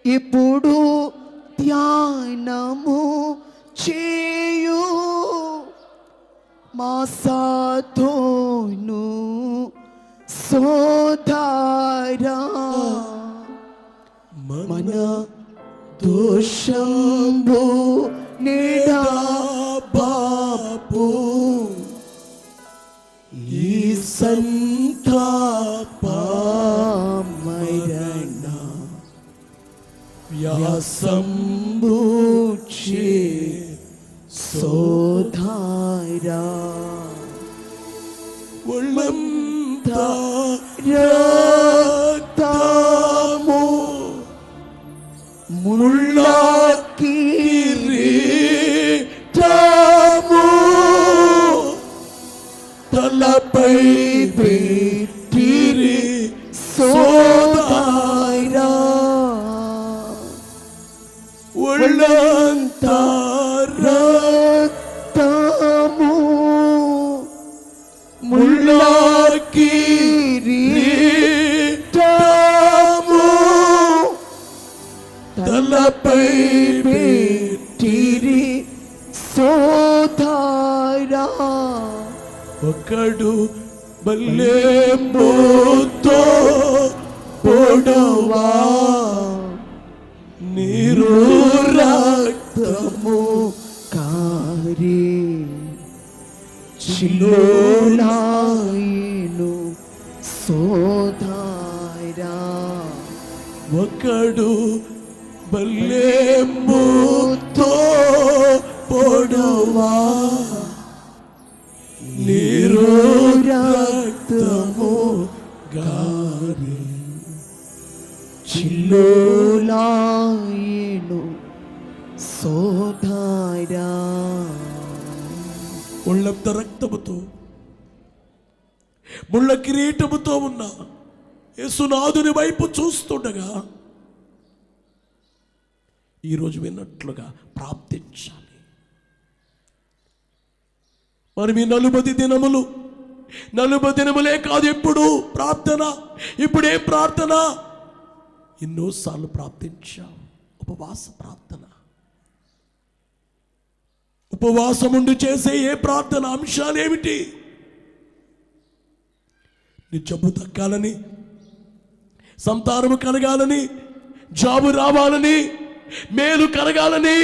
ఇప్పుడు ధ్యానము చేయు, మా సాధోను సోదరా, మన దోషంబు నిడా బాపు, ఈ సంతాపమరణ వ్యాసంబుచే సోదరా, ఒళ్ళంతా రక్తము ముళ్ళ కిరీటము తలపై పెట్టిరి సోదరా, ఒళ్ళంతా రక్తము ముళ్ళ కిరీటము తలపై పెట్టిరి సోదరా, ఒకడు బల్లెంబుతో పొడవా, నీరు రక్తము కారి చిల్లోలాయిను సోదరా, ఒకడు బల్లెంబుతో పొడవా, నీరు రక్తము గారి చిల్లోలాయిను సోదరా. ఒళ్ళంత రక్తముతో ముళ్ళ కిరీటముతో ఉన్న యేసునాథుని వైపు చూస్తుండగా ఈరోజు విన్నట్లుగా ప్రార్థించాలి. మరి మీ 40 దినములు, 40 దినములే కాదు, ఎప్పుడు ప్రార్థన, ఇప్పుడే ప్రార్థన, ఎన్నోసార్లు ప్రార్థించావు. ఉపవాస ప్రార్థన, ఉపవాసం ఉండి చేసే ఏ ప్రార్థన అంశాలు ఏమిటి? నీ జబ్బు తగ్గాలని, సంతానము కలగాలని, జాబు రావాలని, మేలు కలగాలని,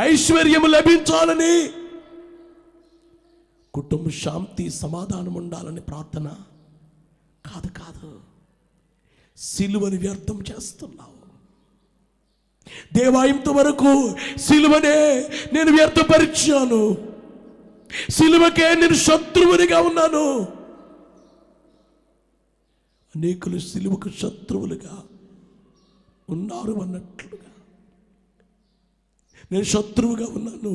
ఐశ్వర్యము లభించాలని, కుటుంబ శాంతి సమాధానం ఉండాలని ప్రార్థన కాదు, కాదు. సిలువని వ్యర్థం చేస్తున్నావు. దేవా, ఇంతవరకు సిలువనే నేను వ్యర్థపరిచాను, సిలువకే నేను శత్రువునిగా ఉన్నాను. అనేకులు సిలువకు శత్రువులుగా ఉన్నారు అన్నట్లుగా నేను శత్రువుగా ఉన్నాను.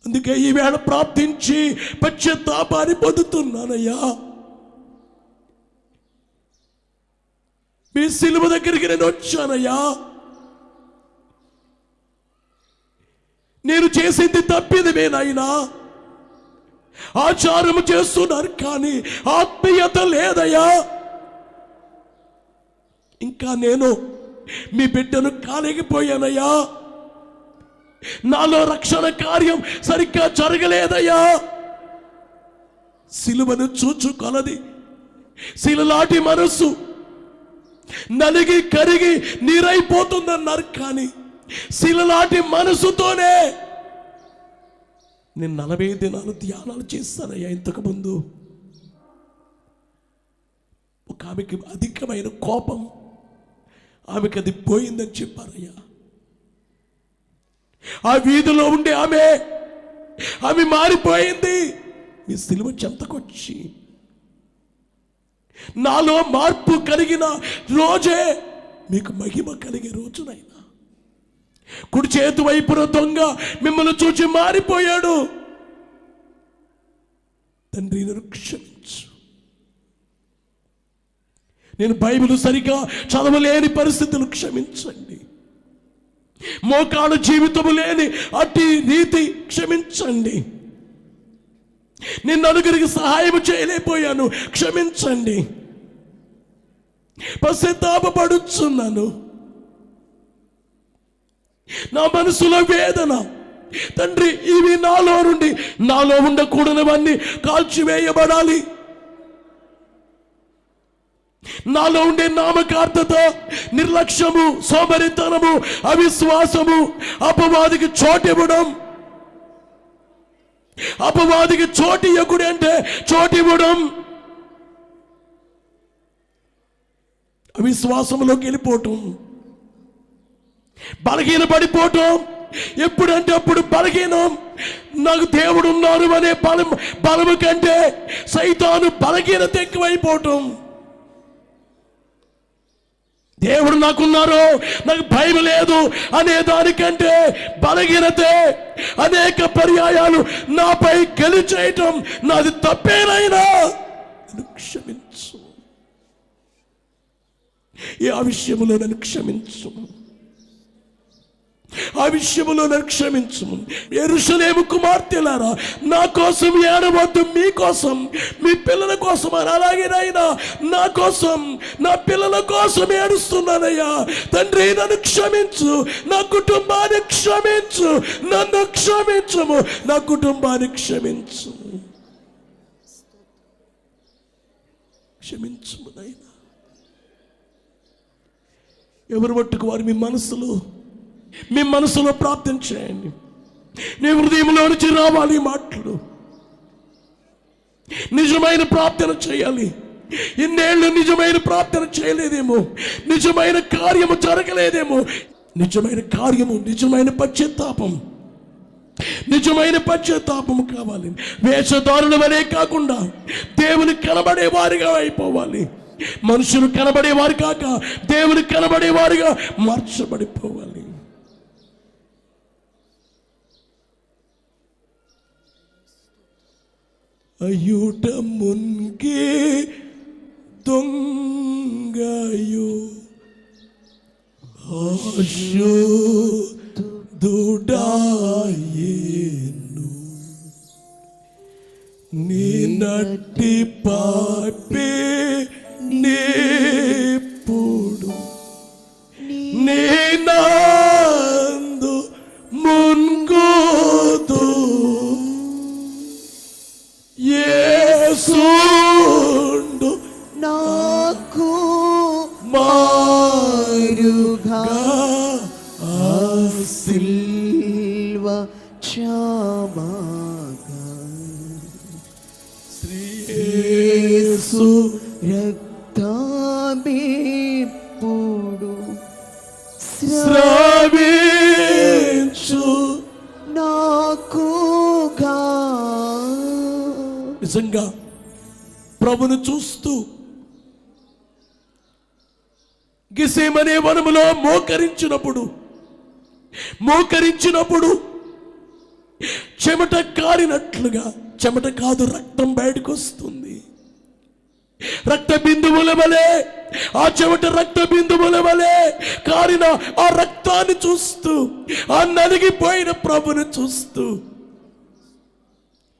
అందుకే ఈవేళ ప్రార్థించి పశ్చాత్తాపాన్ని పొందుతున్నానయ్యా. మీ సిలువ దగ్గరికి నేను వచ్చానయ్యా. నేను చేసింది తప్పిదమేనైనా, ఆచారము చేస్తున్నారు కానీ ఆత్మీయత లేదయ్యా. ఇంకా నేను మీ బిడ్డను కాలేకపోయానయ్యా. నాలో రక్షణ కార్యం సరిగ్గా జరగలేదయ్యా. సిలువను చూచుకొలది శిలలాంటి మనస్సు నలిగి కరిగి నీరైపోతుందన్నారు కానీ శిలలాంటి మనసుతోనే నేను 40 దినాలు ధ్యానాలు చేస్తానయ్యా. ఇంతకు ముందు ఒక ఆమెకి అధికమైన కోపం, ఆమెకి అది పోయిందని చెప్పారయ్యా. ఆ వీధిలో ఉండే ఆమె మారిపోయింది. మీ సిలువ చెంతకొచ్చి నాలో మార్పు కలిగిన రోజే మీకు మహిమ కలిగే రోజునైనా. కుడి చేతి వైపున దొంగ మిమ్మల్ని చూచి మారిపోయాడు. తండ్రి నన్ను క్షమించు. నేను బైబిల్ సరిగా చదవలేని పరిస్థితులు క్షమించండి. మోకాళ్ళ జీవితము లేని అట్టి రీతి క్షమించండి. నేను నలుగురికి సహాయం చేయలేకపోయాను, క్షమించండి. పశ్చాత్తాపపడుచున్నాను. నా మనసులో వేదన తండ్రి, ఇవి నాలో ఉండకూడనివన్నీ కాల్చివేయబడాలి. నాలో ఉండే నామకార్థత, నిర్లక్ష్యము, సోమరితనము, అవిశ్వాసము, అపవాదికి చోటివ్వడం. అపవాదికి చోటి ఇవ్వకుడు అంటే చోటివ్వడం. అవిశ్వాసంలోకి వెళ్ళిపోవటం, బలహీన పడిపోవటం. ఎప్పుడంటే అప్పుడు బలహీనం. నాకు దేవుడు ఉన్నారు అనే బలము కంటే సైతాను బలహీనత ఎక్కువైపోవటం. దేవుడు నాకున్నారు, నాకు భయం లేదు అనే దానికంటే బలహీనతే అనేక పర్యాయాలు నాపై గెలిచేయటం. నాది తప్పేనైనా క్షమించు. ఆ విషయంలో నన్ను క్షమించు. ఆ విషయంలో నన్ను క్షమించు. యెరూషలేము కుమార్తెలారా, నా కోసం ఏడవద్దు, మీకోసం, మీ పిల్లల కోసం అని. అలాగేనైనా నా కోసం, నా పిల్లల కోసం ఏడుస్తున్నానయ్యా. తండ్రి నన్ను క్షమించు, నా కుటుంబాన్ని క్షమించు, నన్ను క్షమించము, నా కుటుంబాన్ని క్షమించు. క్షమించు నాయనా. ఎవరు మట్టుకు వారు మీ మనసులో ప్రార్థన చేయండి. నీ హృదయంలో నుంచి రావాలి మాటలు. నిజమైన ప్రార్థన చేయాలి. ఇన్నేళ్ళు నిజమైన ప్రార్థన చేయలేదేమో, నిజమైన కార్యము జరగలేదేమో. నిజమైన కార్యము, నిజమైన పశ్చాత్తాపము కావాలి. వేషధారుల వలె కాకుండా దేవుని కనబడే వారిగా అయిపోవాలి. మనుషులు కనబడేవారు కాక దేవుని కనబడేవారుగా మార్చబడిపోవాలి. అయ్యూట మున్గే దొంగయో ఆశో దుడాయేను నీ నట్టి పాపే నేప్పుడు నేనందు మున్గోదు యేసుండు నాకు మారుగా సిల్వ చామాగా శ్రీ యేసు రక్తమేప్పుడు స్రవించు నాకుగా. నిజంగా ప్రభును చూస్తూ గెత్సేమనే వనములో మోకరించినప్పుడు చెమట కారినట్లుగా, చెమట కాదు రక్తం బయటకు వస్తుంది. రక్త బిందువుల వలె, ఆ చెమట రక్త బిందువుల వలె కారిన ఆ రక్తాన్ని చూస్తూ, ఆ నలిగిపోయిన ప్రభుని చూస్తూ,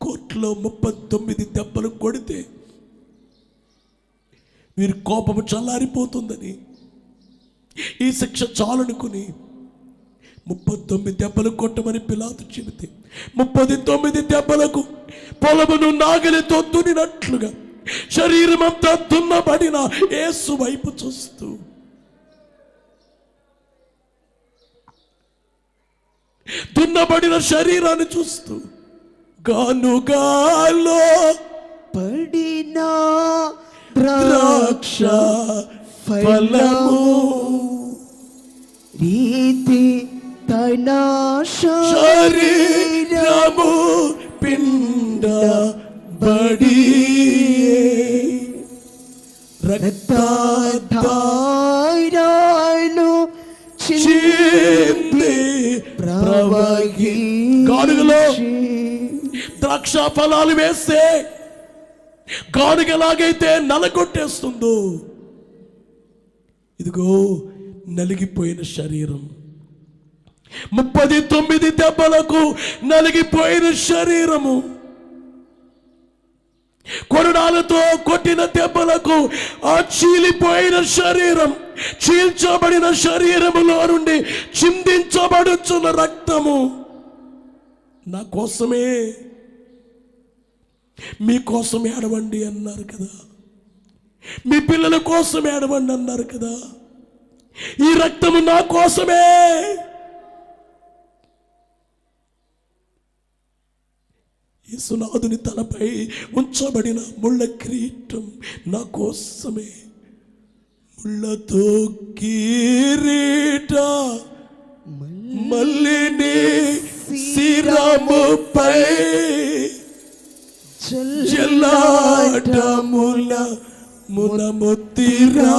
కోర్టులో 39 దెబ్బలు కొడితే వీరి కోపము చల్లారిపోతుందని, ఈ శిక్ష చాలనుకుని 39 దెబ్బలు కొట్టమని పిలాతు చెబితే 39 దెబ్బలకు పొలమును నాగలితో దున్నినట్లుగా శరీరం అంతా దున్నబడిన యేసు వైపు చూస్తూ, దున్నబడిన శరీరాన్ని చూస్తూ, గానుగాలో పడిన ద్రాక్ష ఫలము రీతి తన శరీరము పిండబడి రక్తధారలు చింది ప్రవహి. గానుగలో ద్రాక్ష ఫలాలు వేస్తే గానుగ ఎలాగైతే నలగొట్టేస్తుందో, ఇదిగో నలిగిపోయిన శరీరం, 39 దెబ్బలకు నలిగిపోయిన శరీరము, కొరడాలతో కొట్టిన దెబ్బలకు ఆ చీలిపోయిన శరీరం, చీల్చబడిన శరీరములో నుండి చిందించబడుచున్న రక్తము నా కోసమే, మీకోసం ఏడవండి అన్నారు కదా, మీ పిల్లల కోసం ఏడవండి అన్నారు కదా. ఈ రక్తము నా కోసమే. యేసునాథుని తలపై ఉంచబడిన ముళ్ళ కిరీటం నా కోసమే. ముళ్ళతో కిరీట మల్లిని శిరముపై జల్లాటముల మునముత్తిరా.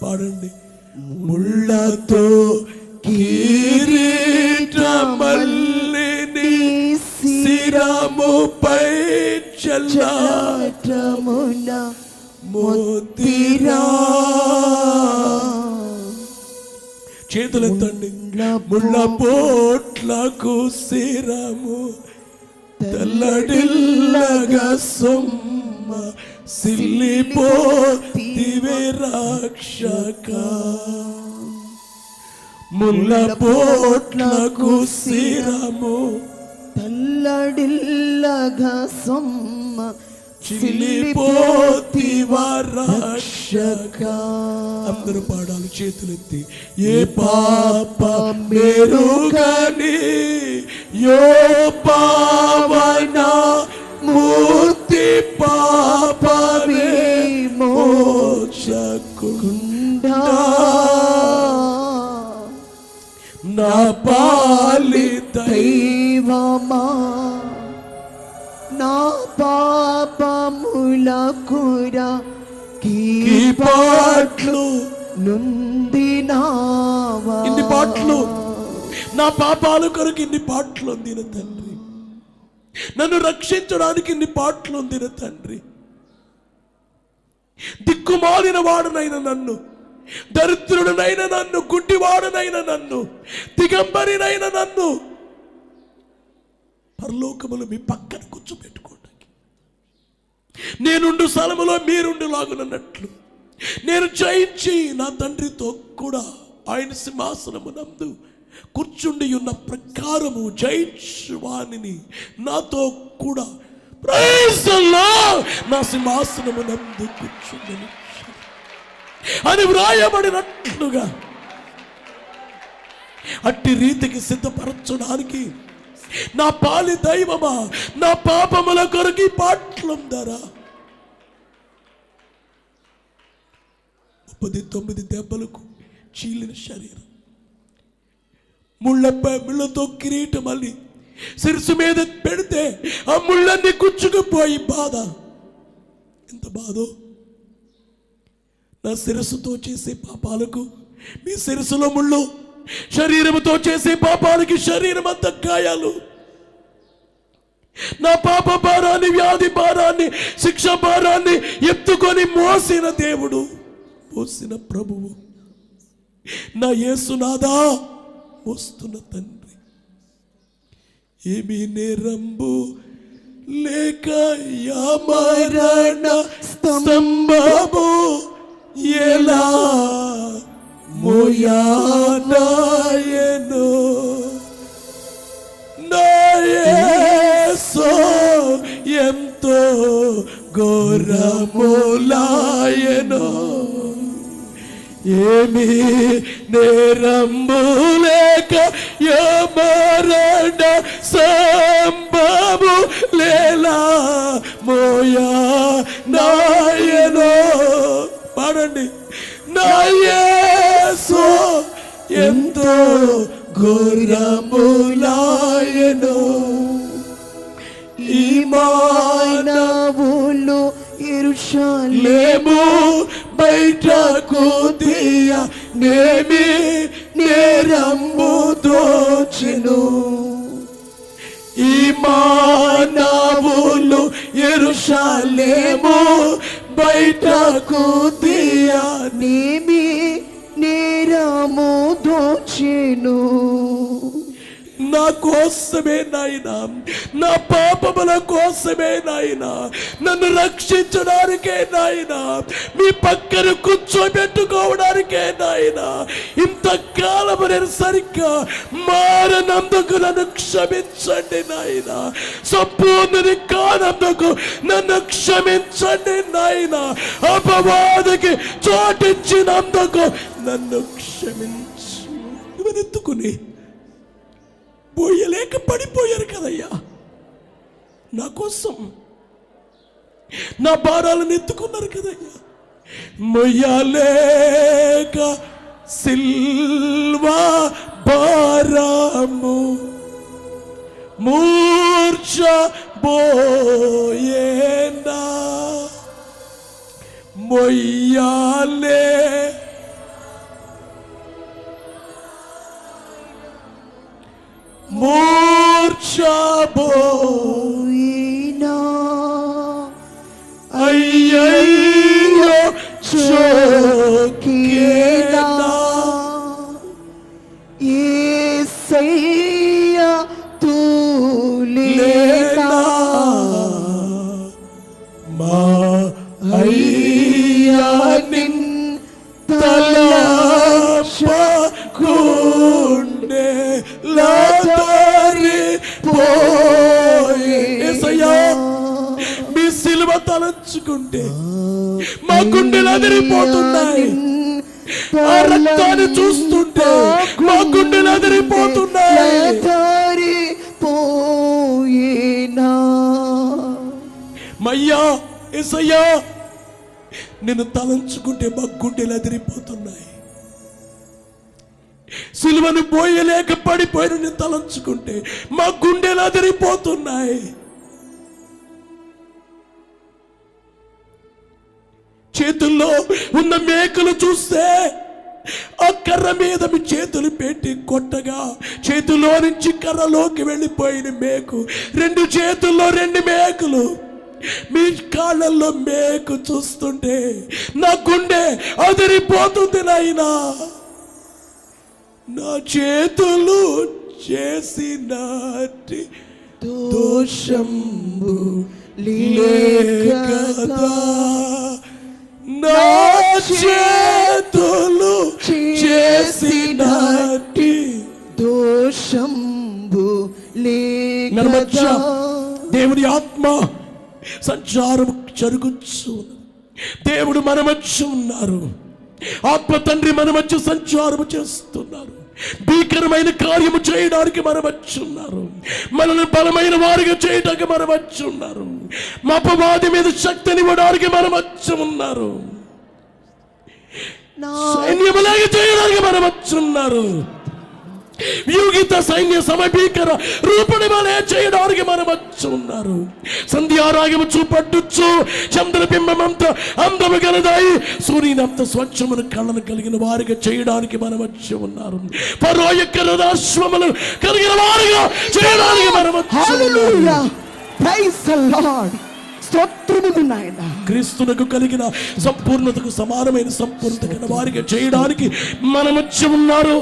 పాడండి. ముళ్ళతో కిరీట మల్లిని శిరముపై జల్లాటముల ముత్తిరా. చేతులెత్తండి. ముళ్ళ పోట్లకు శిరము తెల్లడిల్లగా సొమ్మ సిల్లిపోతివే రక్షక. ముళ్ళ పోట్లకు శిరము తెల్లడిల్లగా సొమ్మ చిల్లిపోతివా రక్షక. అందరూ పాడాలి చేతులెత్తి. ఏ పాప మెరుగని యో పావన మూర్తి పాప విమోచకుండా నా పాలి దైవమా నా పాపములకురా పాటలు నొందినావా. ఇన్ని పాటలు, నా పాపాల కొరకు ఇన్ని పాటలు అందిన తండ్రి, నన్ను రక్షించడానికి ఇన్ని పాటలు అందిన తండ్రి, దిక్కుమాలిన వాడనైన నన్ను, దరిద్రుడనైన నన్ను, గుడ్డివాడనైన నన్ను, దిగంబరినైన నన్ను పరలోకములు మీ పక్కన కూర్చోబెట్టుకోవడానికి, నేనుండు స్థలములో మీరుండు లాగునన్నట్లు నేను జయించి నా తండ్రితో కూడా ఆయన సింహాసనమునందు కూర్చుండి ఉన్న ప్రకారము జయించువానిని నాతో కూడా నా సింహాసనమునందు కూర్చుండని అని వ్రాయబడినట్లుగా అట్టి రీతికి సిద్ధపరచడానికి నా పాలి దైవమా, నా పాపముల కొరకు పాటలుందరా. 39 దెబ్బలకు చీలిన శరీరం, ముళ్ళతో కిరీటం మళ్ళీ శిరసు మీద పెడితే ఆ ముళ్ళన్నీ గుచ్చుకుపోయి బాధ. ఎంత బాధో. నా శిరస్సుతో చేసే పాపాలకు మీ శిరస్సులో ముళ్ళు, శరీరముతో చేసే పాపాలకి శరీరం అంతా గాయాలు. నా పాప భారాన్ని, వ్యాధి భారాన్ని, శిక్ష భారాన్ని ఎత్తుకొని మోసిన దేవుడు, మోసిన ప్రభువు నా యేసునాథా, మోస్తున్న తండ్రి. ఏమీ నేరంబు లేక మరణ స్తంభము ఎలా మోయానాయను నా యేసు ఎంతో ఘోరములాయను. ఏమీ నేరంబు లేక మరణ సంభము లేలా మోయా నాయనో. పాడండి. నా యేసు ఎంతో ఘోరములాయను. ఈ మానవులు యెరూషలేము బయటకు తీయ నేమి నేరంబు దోచెను. ఈ మానవులు యెరూషలేము బయటకు తీయ నేమి నేరము దోచెను. నా కోసమే నాయనా, నా పాపముల కోసమే నాయనా, నన్ను రక్షించడానికే నాయనా, మీ పక్కన కూర్చోబెట్టుకోవడానికే నాయనా, ఇంతకాలము నేను సరిగ్గా మారనందుకు నన్ను క్షమించండి నాయనా. సంపూర్ణుని కానందుకు నన్ను క్షమించండి నాయనా. అపవాదికి చోటిచ్చినందుకు నన్ను క్షమించు. ఎత్తుకుని పోయలేక పడిపోయారు కదయ్యా, నా కోసం నా భారాలను ఎత్తుకున్నారు కదయ్యా. మొయ్యలేక సిల్వా భారము మూర్ఛ బోయేనా మొయ్యాలే మూర్ఛపోయినా అయ్యయ్యో చోకేనా యేసయ్యా తూలేనా మా అయ్యా నిన్ తలపకుండే లాదారి పోయే. యేసయ్యా, మీ సిలువ తలంచుకుంటే మా గుండెలు అదిరిపోతున్నాయి. ఆ రక్తాన్ని చూస్తుంటే మా గుండెలు అదిరిపోతున్నాయి. మయ్యా యేసయ్యా, నిన్ను తలంచుకుంటే మా గుండెలు అదిరిపోతున్నాయి. సిలువను పోయలేక పడిపోయిన నేను తలంచుకుంటే మా గుండెలు అదిరిపోతున్నాయి. చేతుల్లో ఉన్న మేకలు చూస్తే ఆ కర్ర మీద మీ చేతులు పెట్టి కొట్టగా చేతుల్లో నుంచి కర్రలోకి వెళ్ళిపోయిన మేకు, రెండు చేతుల్లో రెండు మేకులు, మీ కాళ్ళల్లో మేకు చూస్తుంటే నా గుండె అదిరిపోతుంది నాయనా. నా చేతులు చేసినట్టి దోషంబు లేకదా, నా చేతులు చేసినట్టి దోషంబు లేకదా. దేవుని ఆత్మ సంచారం జరుగుచు, దేవుడు మన మధ్య ఉన్నారు. ఆత్మ తండ్రి మన మధ్య సంచారము చేస్తున్నారు. భీకరమైన కార్యము చేయడానికి మన మధ్య ఉన్నారు. మనల్ని బలమైన వారిగా చేయడానికి మన మధ్య ఉన్నారు. మా అపవాది మీద శక్తినివ్వడానికి మన మధ్య ఉన్నారు. సైన్యములాగా చేయడానికి మన మధ్య ఉన్నారు. వ్యూహిత సైన్య సమభీకర రూపణ వలె చేయడానికి మన మధ్య ఉన్నారు. సంధ్యారాగము చూపట్టుచ్చు, చంద్రబింబమంత అందము గలదాయి, సూర్యునంత స్వచ్ఛమును కళ్ళను కలిగిన వారిగా చేయడానికి మన మధ్య ఉన్నారు. ఫరో యొక్క రథాశ్వములు కలిగిన వారిగా చేయడానికి మన మధ్య ఉన్నారు. Praise the Lord. స్తోత్రములు నాయన. క్రీస్తునకు కలిగిన సంపూర్ణతకు సమానమైన సంపూర్ణత కలిగిన వారికి చేయడానికి మన మధ్య ఉన్నారు.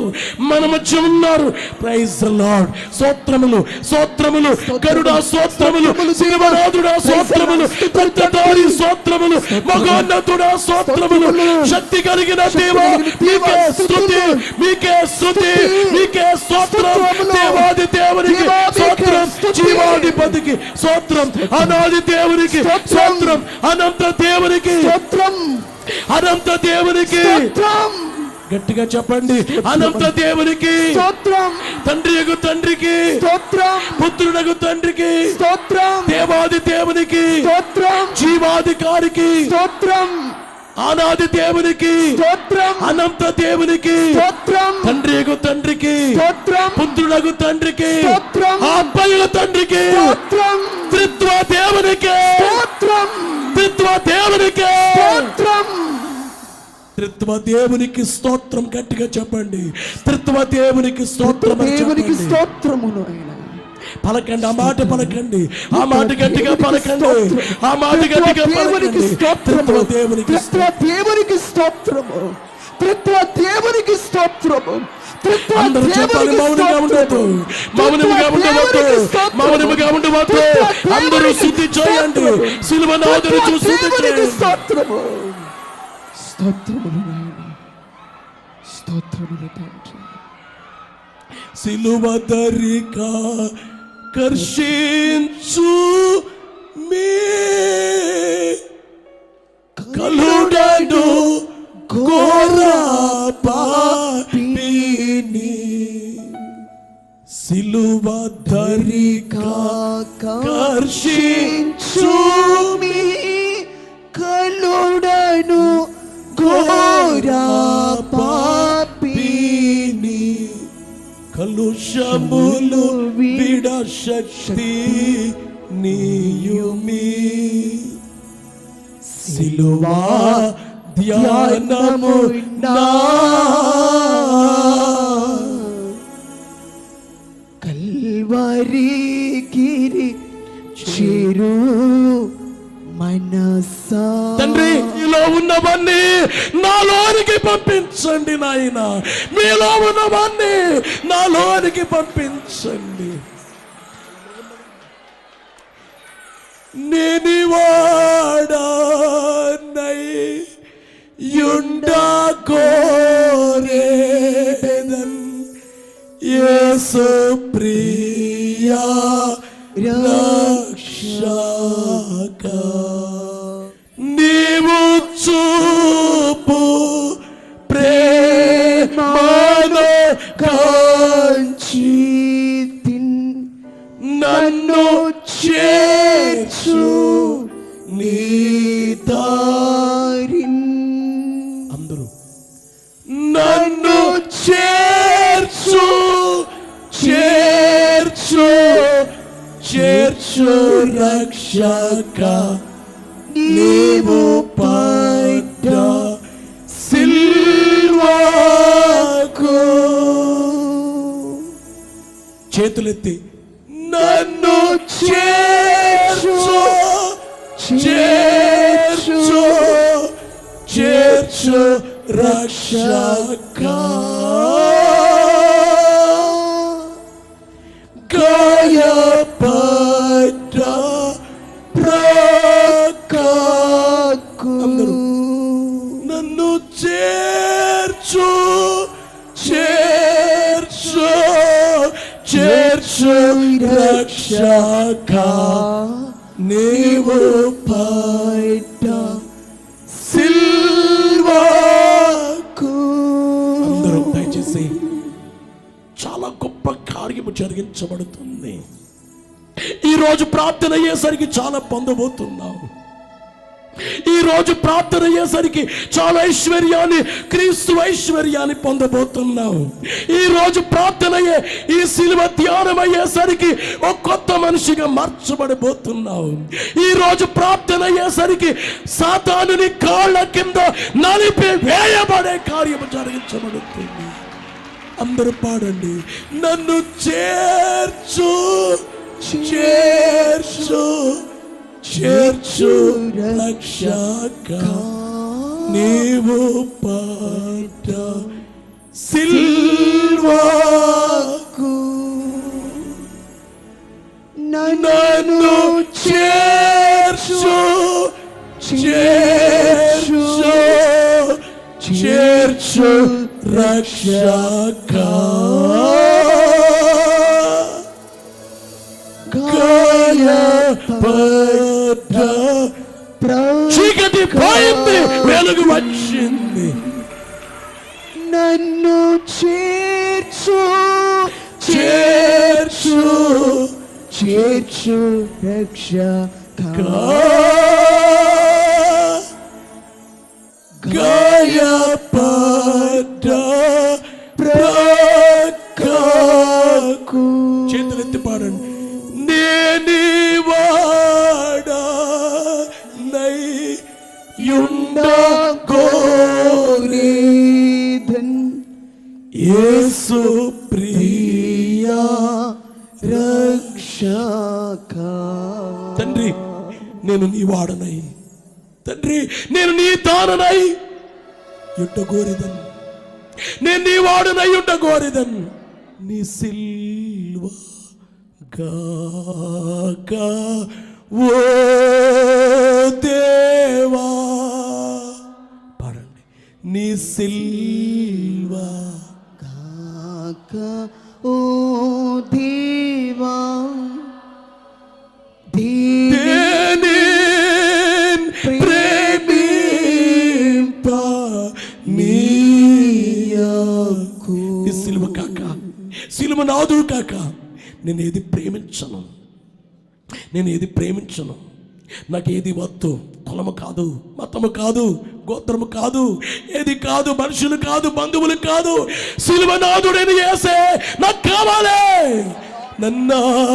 Praise the Lord. స్తోత్రములు స్తోత్రములు కరుణా స్తోత్రములు శివనాథుడా స్తోత్రములు కర్తతారి స్తోత్రములు మగోన్నతుడా స్తోత్రములు శక్తి కలిగిన దేవా మీకే స్తుతి మీకే స్తోత్రం. దేవాది దేవునికి స్తోత్రం, జీవాధిపతికి స్తోత్రం, అనాది దేవునికి స్తోత్రం, అనంత దేవునికి స్తోత్రం, అనంత దేవునికి స్తోత్రం. గట్టిగా చెప్పండి, అనంత దేవునికి స్తోత్రం, తండ్రియగు తండ్రికి స్తోత్రం, పుత్రుడగు తండ్రికి స్తోత్రం, దేవాది దేవునికి స్తోత్రం, జీవాధికారికి స్తోత్రం, అనాది దేవునికి స్తోత్రం, అనంత దేవునికి స్తోత్రం, తండ్రియగు తండ్రికి స్తోత్రం, పుత్రుడగు తండ్రికి స్తోత్రం, ఆత్మయుల తండ్రికి స్తోత్రం, త్రిత్వ దేవునికి స్తోత్రం, త్రిత్వ దేవునికి స్తోత్రం. త్రిత్వ దేవునికి స్తోత్రం. గట్టిగా చెప్పండి, త్రిత్వ దేవునికి స్తోత్రం అని దేవునికి చెప్పండి. స్తోత్రములు ఆయన. పలకండి, ఆ మాట పలకండి, ఆ మాట గట్టిగా పలకండి, ఆ మాట గట్టిగా పలకండి. త్రిత్వ దేవునికి త్రిత్వ దేవునికి స్తోత్రము, త్రిత్వ దేవునికి స్తోత్రము, త్రిత్వ అందరూ చెప్పాలి. దేవునికి మౌనంగా ఉండవద్దు, మౌనముగా ఉండవద్దు, మౌనముగా ఉండవద్దు. అందరూ శుద్ధి చేయండి, సిలువనాథుని చూసి శుద్ధి చేయండి. స్తోత్రము, స్తోత్రములు నాయన, స్తోత్రములు తండ్రి. సిలువ దరిక కర్షించు మీ కలుడను ఘోర పాపిని. సిలువ దరిక కర్షించు మీ కలుడను ఘోర పాపిని. కలుషములు విడ శక్తి నీయుమి. సిలువా ధ్యానము నా కల్వరి గిరి చిరు మనసా. తండ్రి, మీలో ఉన్నవన్నీ నాలోనికి పంపించండి నాయన, మీలో ఉన్నవన్నీ నాలోనికి పంపించండి. నేని వాడనై యుండా కోరేదన్ యేసు ప్రియా రక్షక. నీవు చూపు ప్రేమను కాంచి నన్ను చేర్చు నీ దారిన్. అందరూ నన్ను చేర్చు చేర్చు చేర్చు రక్షక. నీవు పడ్డ సిల్వకు చేతులెత్తి నన్ను చేర్చు చేర్చు చేర్చు రక్షక. గాయపడ్డ ప్రక్కకు నన్ను చేర్చు చేర్చు చేర్చు రక్షక. నీవు పడ్డ సిల్వకు. అందరూ దయచేసి, చాలా గొప్ప కార్యము జరిగించబడుతుంది. ఈరోజు ప్రార్థన అయ్యేసరికి చాలా పొందబోతున్నావు. ఈరోజు ప్రార్థన అయ్యేసరికి చాలా ఐశ్వర్యాన్ని, క్రీస్తు ఐశ్వర్యాన్ని పొందబోతున్నావు. ఈరోజు ప్రార్థన అయ్యే ఈ సిలువ ధ్యానం అయ్యేసరికి ఒక కొత్త మనిషిగా మార్చబడిపోతున్నావు. ఈరోజు ప్రార్థన అయ్యేసరికి సాతానుని కాళ్ళ కింద నలిపి వేయబడే కార్యము జరిగించబడుతుంది. అందరూ పాడండి, నన్ను చేర్చు చేర్చు చేర్చు రక్షక నీవు పాట సిల్వాకు నన్ను చేర్చు చేర్చు చేర్చు రక్షక గాయపడ్డ చీకటి పోయింది, వెలుగు వచ్చింది. నన్ను చేర్చు చేర్చు చేర్చు రక్షక గాయపడ్డ ప్రక్కకు. చేతులెత్తి పాడండి. నేని వాడా నై యుండగోరేదన్ యేసు ప్రియా రక్షక. తండ్రి నేను నీ వాడనై, తండ్రి నేను నీ దాననై యుండగోరిదన్, నేను నీ వాడనై యుండగోరిదన్. నీ సిల్వ గాక ఓ దేవా. పాడండి. నీ సిల్వ కాక ఓ దేవా దేనిన్ ప్రేమింప నీయకు. ఈ సిలువ కాక, సిలువ నాదు కాక నేను ఏది ప్రేమించను, నేను ఏది ప్రేమించను. నాకు ఏది వద్దు. కులము కాదు, మతము కాదు, గోత్రము కాదు, ఏది కాదు, మనుషులు కాదు, బంధువులు కాదు. సిలువ నాదుడని యేసే నాకు కావాలి. నన్నావరించు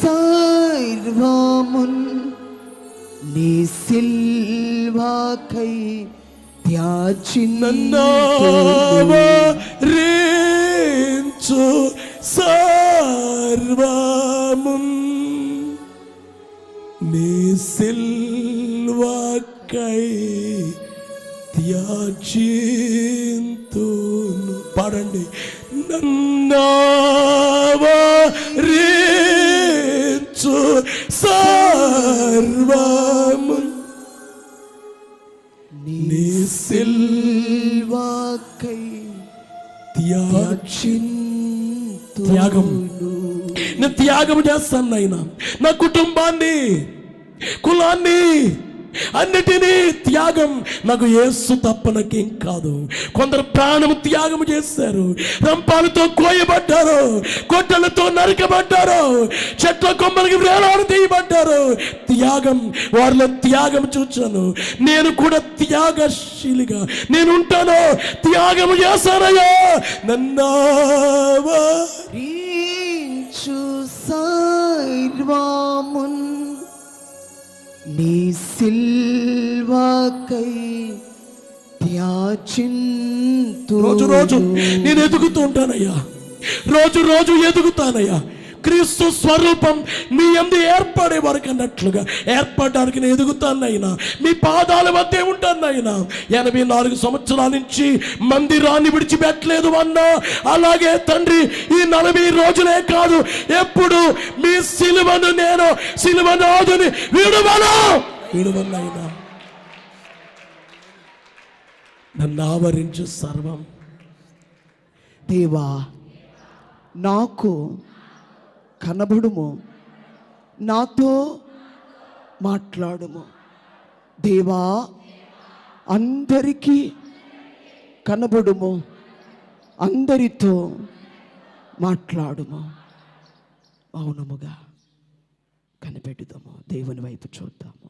సర్వమున్ నీ సిల్వాకై నన్నావరించు సర్వమున్ నీ సిల్వాకై త్యాజింతును. పాడండి. నన్నావరించు సర్వమున్ నీ సిల్వాకై త్యాగం. నేను త్యాగం చేస్తాను నాయనా. నా కుటుంబాన్ని, కులాన్ని, అన్నిటినీ త్యాగం. నాకు యేసు తప్ప నాకేం కాదు. కొందరు ప్రాణం త్యాగం చేశారు, రంపాలతో కోయబడ్డారు, కొట్టలతో నరకబడ్డారు, చెట్ల కొమ్మలకి వేలాడు తీయబడ్డారు. త్యాగం, వారిలో త్యాగం చూచాను. నేను కూడా త్యాగశీలిగా నేను ఉంటాను. త్యాగం చేశానయ్యా. నన్నావరించు సర్వమున్ నీ సిల్వాకై త్యాజింతు. రోజు రోజు నేను ఎదుగుతూ ఉంటానయ్యా, రోజు రోజు ఎదుగుతానయ్యా. క్రీస్తు స్వరూపం మీ యందు ఏర్పడే వరకు అన్నట్లుగా ఏర్పడడానికి నేను ఎదుగుతానైనా. మీ పాదాల మధ్య ఉంటానైనా. 84 సంవత్సరాల నుంచి మందిరాన్ని విడిచిపెట్టలేదు అన్నా. అలాగే తండ్రి ఈ 40 రోజులే కాదు, ఎప్పుడు మీ సిలువను నేను సిలువనాదుని విడువనైనా. నన్ను ఆవరించు సర్వం. దేవా నాకు కనబడుము, నాతో మాట్లాడుము. దేవా అందరికీ కనబడుము, అందరితో మాట్లాడుము. మౌనముగా కనిపెట్టుదాము, దేవుని వైపు చూద్దాము.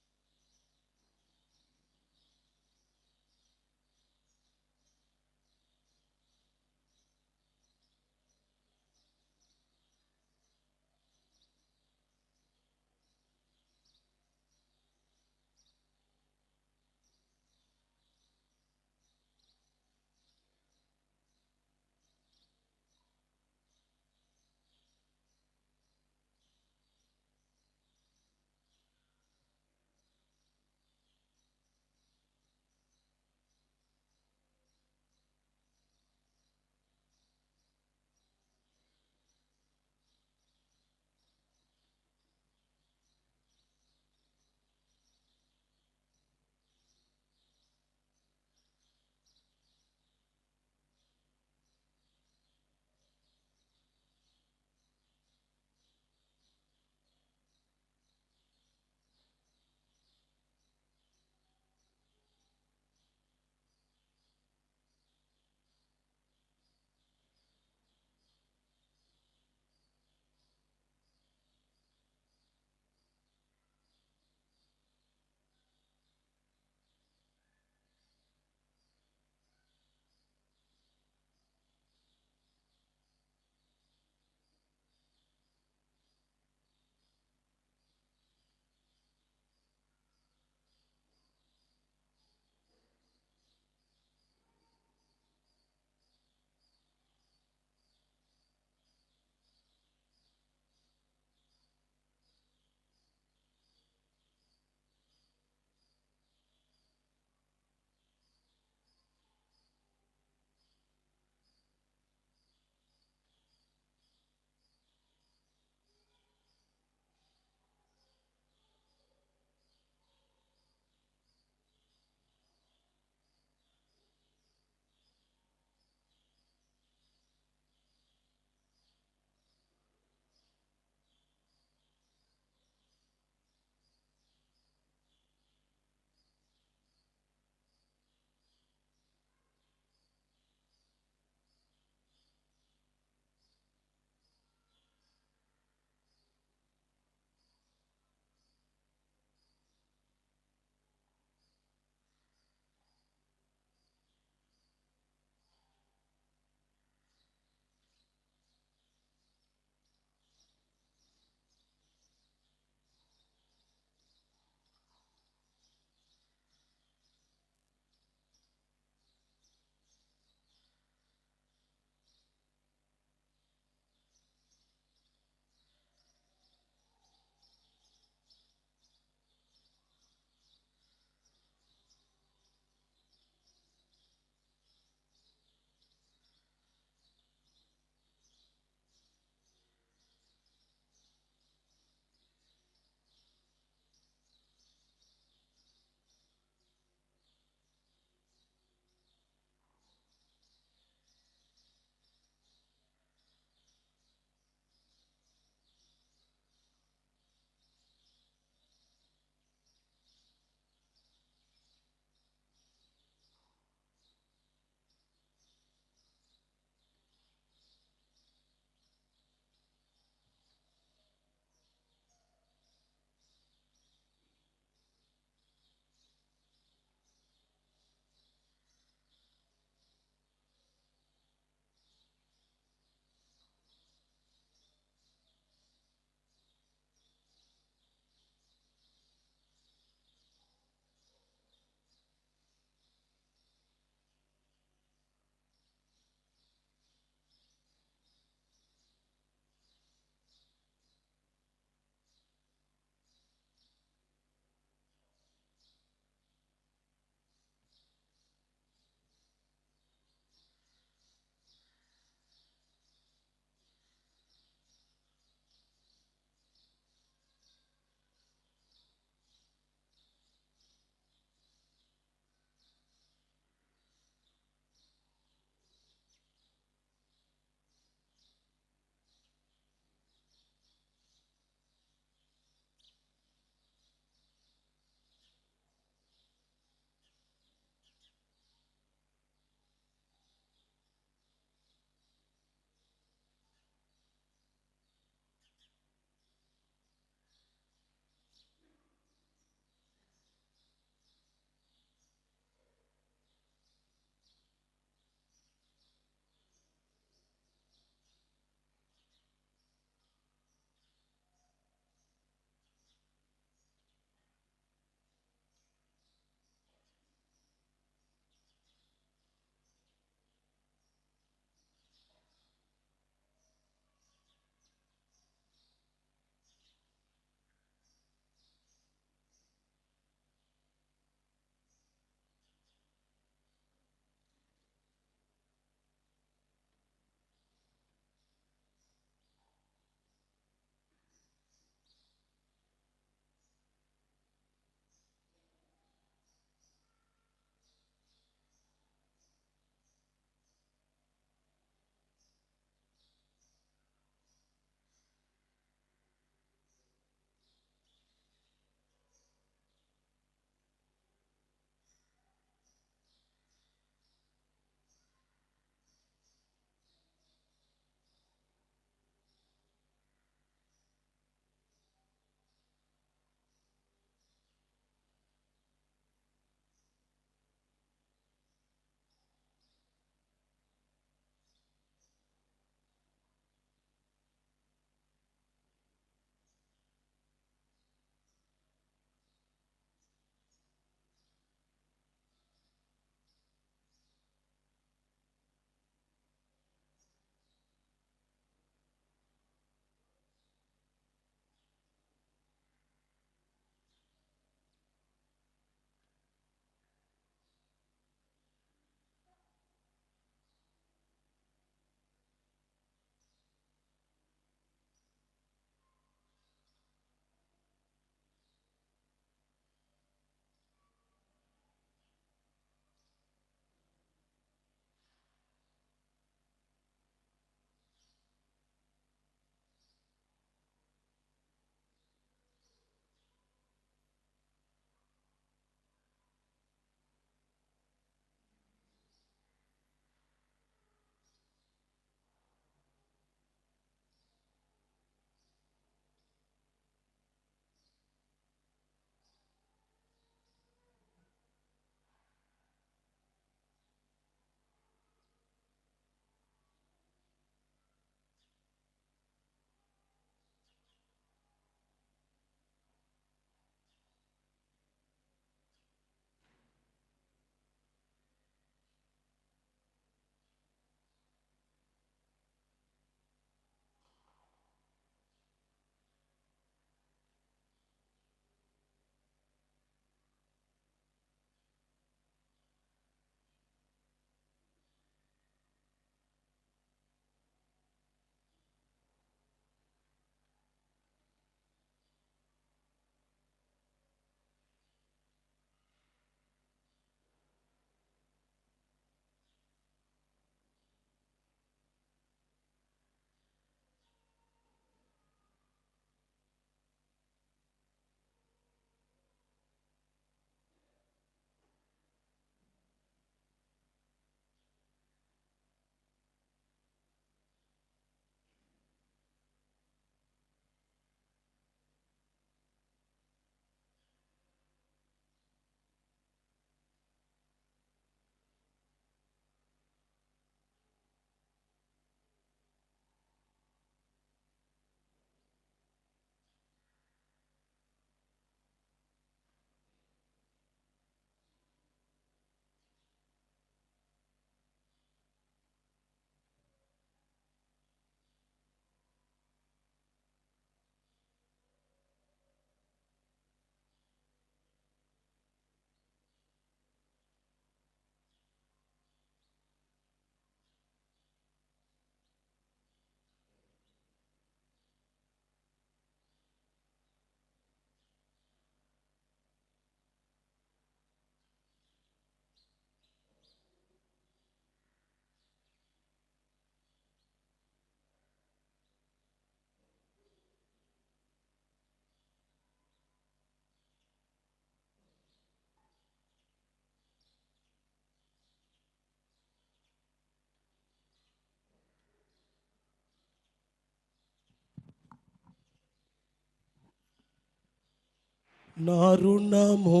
నా రుణము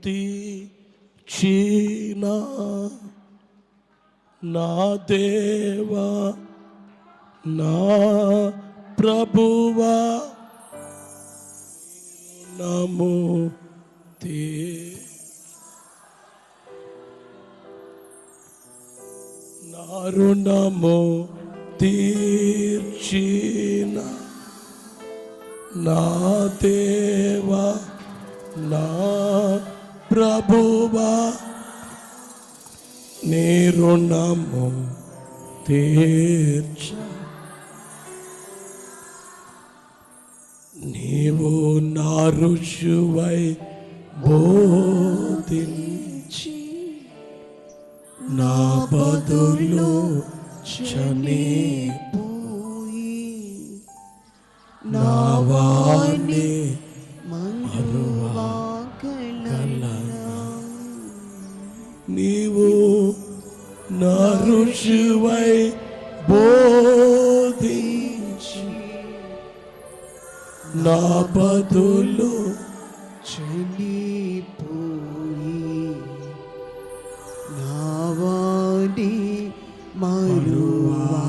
తీర్చిన నా దేవా నా ప్రభువా నమో నా రుణము తీర్చిన నా దేవా నా ప్రభువా నీ రుణము తీర్చ నీవు నా రుజువై బోధించి నా బదులు చనిపోయి నా వాణి నీవు నా రుజువై బోధించి నా బదులు చనిపోయి నా వాడి మరువాగల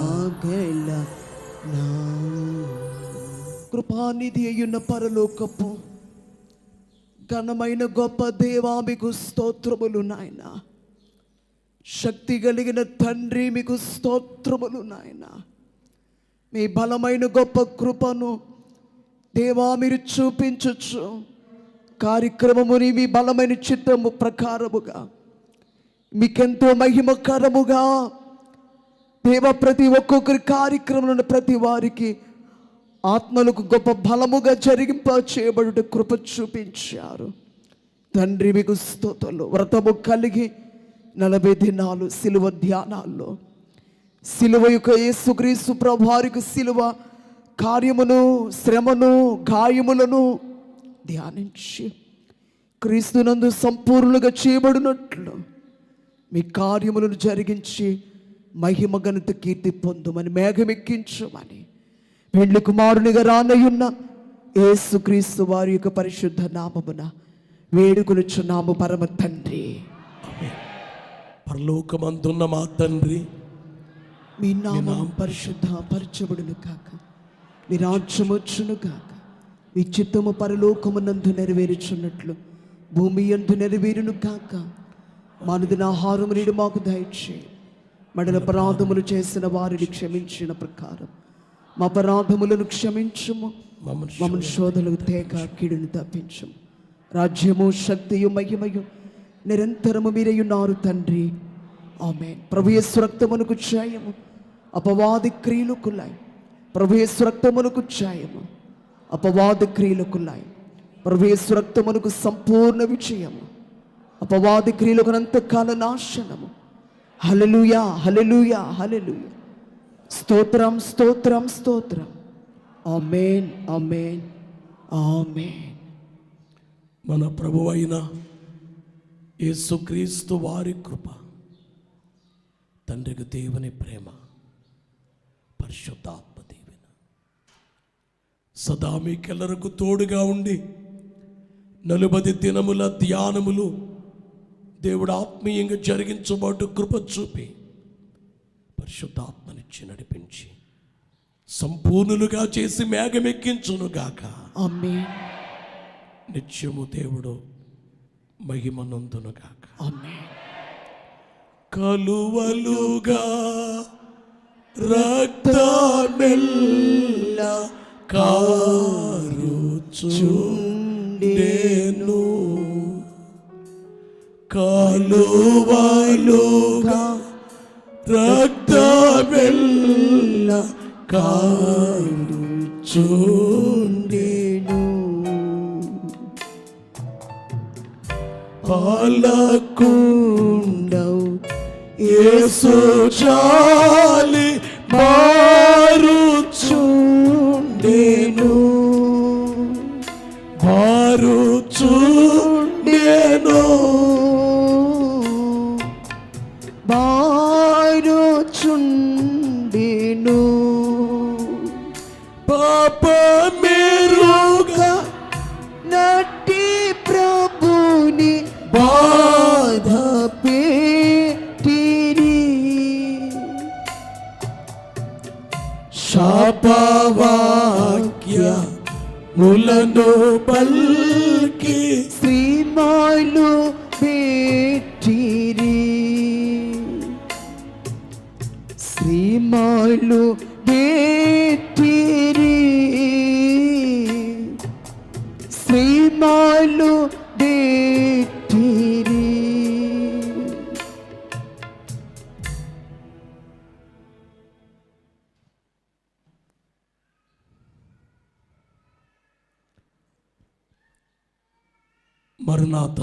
నా కృపానిధి అయ్యున్న పరలోకపు ఘనమైన గొప్ప దేవా మీకు స్తోత్రములు నాయన. శక్తి కలిగిన తండ్రి మీకు స్తోత్రములు నాయన. మీ బలమైన గొప్ప కృపను దేవా మీరు చూపించచ్చు. కార్యక్రమముని మీ బలమైన చిత్తము ప్రకారముగా మీకెంతో మహిమకరముగా దేవ ప్రతి ఒక్కొక్కరి కార్యక్రమంలో ప్రతి వారికి ఆత్మలకు గొప్ప బలముగా జరిగింప చేయబడుట కృప చూపించారు తండ్రి. మీకు స్తోత్రాలు. వ్రతము కలిగి 40 దినాలు సిలువ ధ్యానాల్లో సిలువ యొక్క యేసుక్రీస్తు ప్రభువారికి సిలువ కార్యమును శ్రమను గాయములను ధ్యానించి క్రీస్తునందు సంపూర్ణంగా చేయబడినట్లు మీ కార్యములను జరిగించి మహిమ ఘనత కీర్తి పొందుమని మేఘమెక్కించమని పెండ్లి కుమారునిగా రానయున్న యేసుక్రీస్తు వారి యొక్క పరిశుద్ధ నామమున వేడుకొనుచున్నాము పరమ తండ్రి. పరలోకమందున్న మా తండ్రి, మీ నామం పరిశుద్ధ పరచబడును కాక, మీ రాజ్యం వచ్చును కాక, మీ చిత్తము పరలోకమునందు నెరవేరుచున్నట్లు భూమి యందు నెరవేరును కాక. మానుదిన ఆహారము నేడు మాకు దయచేయి. మడల అపరాధములు చేసిన వారిని క్షమించిన ప్రకారం మా అపరాధములను క్షమించుము. మమ్మల్ని శోధనకు తేక కీడును తప్పించుము. రాజ్యము శక్తియు మహిమయు నిరంతరము మీరయున్నారు తండ్రి. ఆమేన్. ప్రభు యేసు రక్తమునకు జయము, అపవాది క్రియలకు లయ. ప్రభు యేసు రక్తమునకు జయము, అపవాది క్రియలకు లయ. ప్రభు యేసు రక్తమునకు సంపూర్ణ విజయము, అపవాది క్రియలకు అనంతకాల నాశనము. హల్లెలూయా, హల్లెలూయా, హల్లెలూయా. స్తోత్రం, స్తోత్రం, స్తోత్రం. ఆమేన్, ఆమేన్, ఆమేన్. మన ప్రభువైన యేసుక్రీస్తు వారి కృప, తండ్రికి దేవుని ప్రేమ, పరిశుద్ధాత్మ దీవెన సదా మీకెల్లరకు తోడుగా ఉండి 40 దినముల ధ్యానములు దేవుడు ఆత్మీయంగా జరిగించబోటు కృప చూపి పరిశుద్ధాత్మనిచ్చి నడిపించి సంపూర్ణులుగా చేసి మేఘమెక్కించునుగాక. ఆమేన్. నిత్యము దేవుడు మహిమనందునుగాక. ఆమేన్. కలువలుగా రక్తమెల్ల కారుచుండెను, కలువలుగా రక్తమెల్ల కారుచుండెను, పాలకుండవు యేసు చాలి మారుచుండెను, మారుచుండెను, మారుచుండెను. పాప మెరుగా నటి ఉలను పల్కి శ్రీమాలు పెట్టిరి శ్రీమాలు పెట్టిరి శ్రీమాలు పెట్టిరి మరునాథ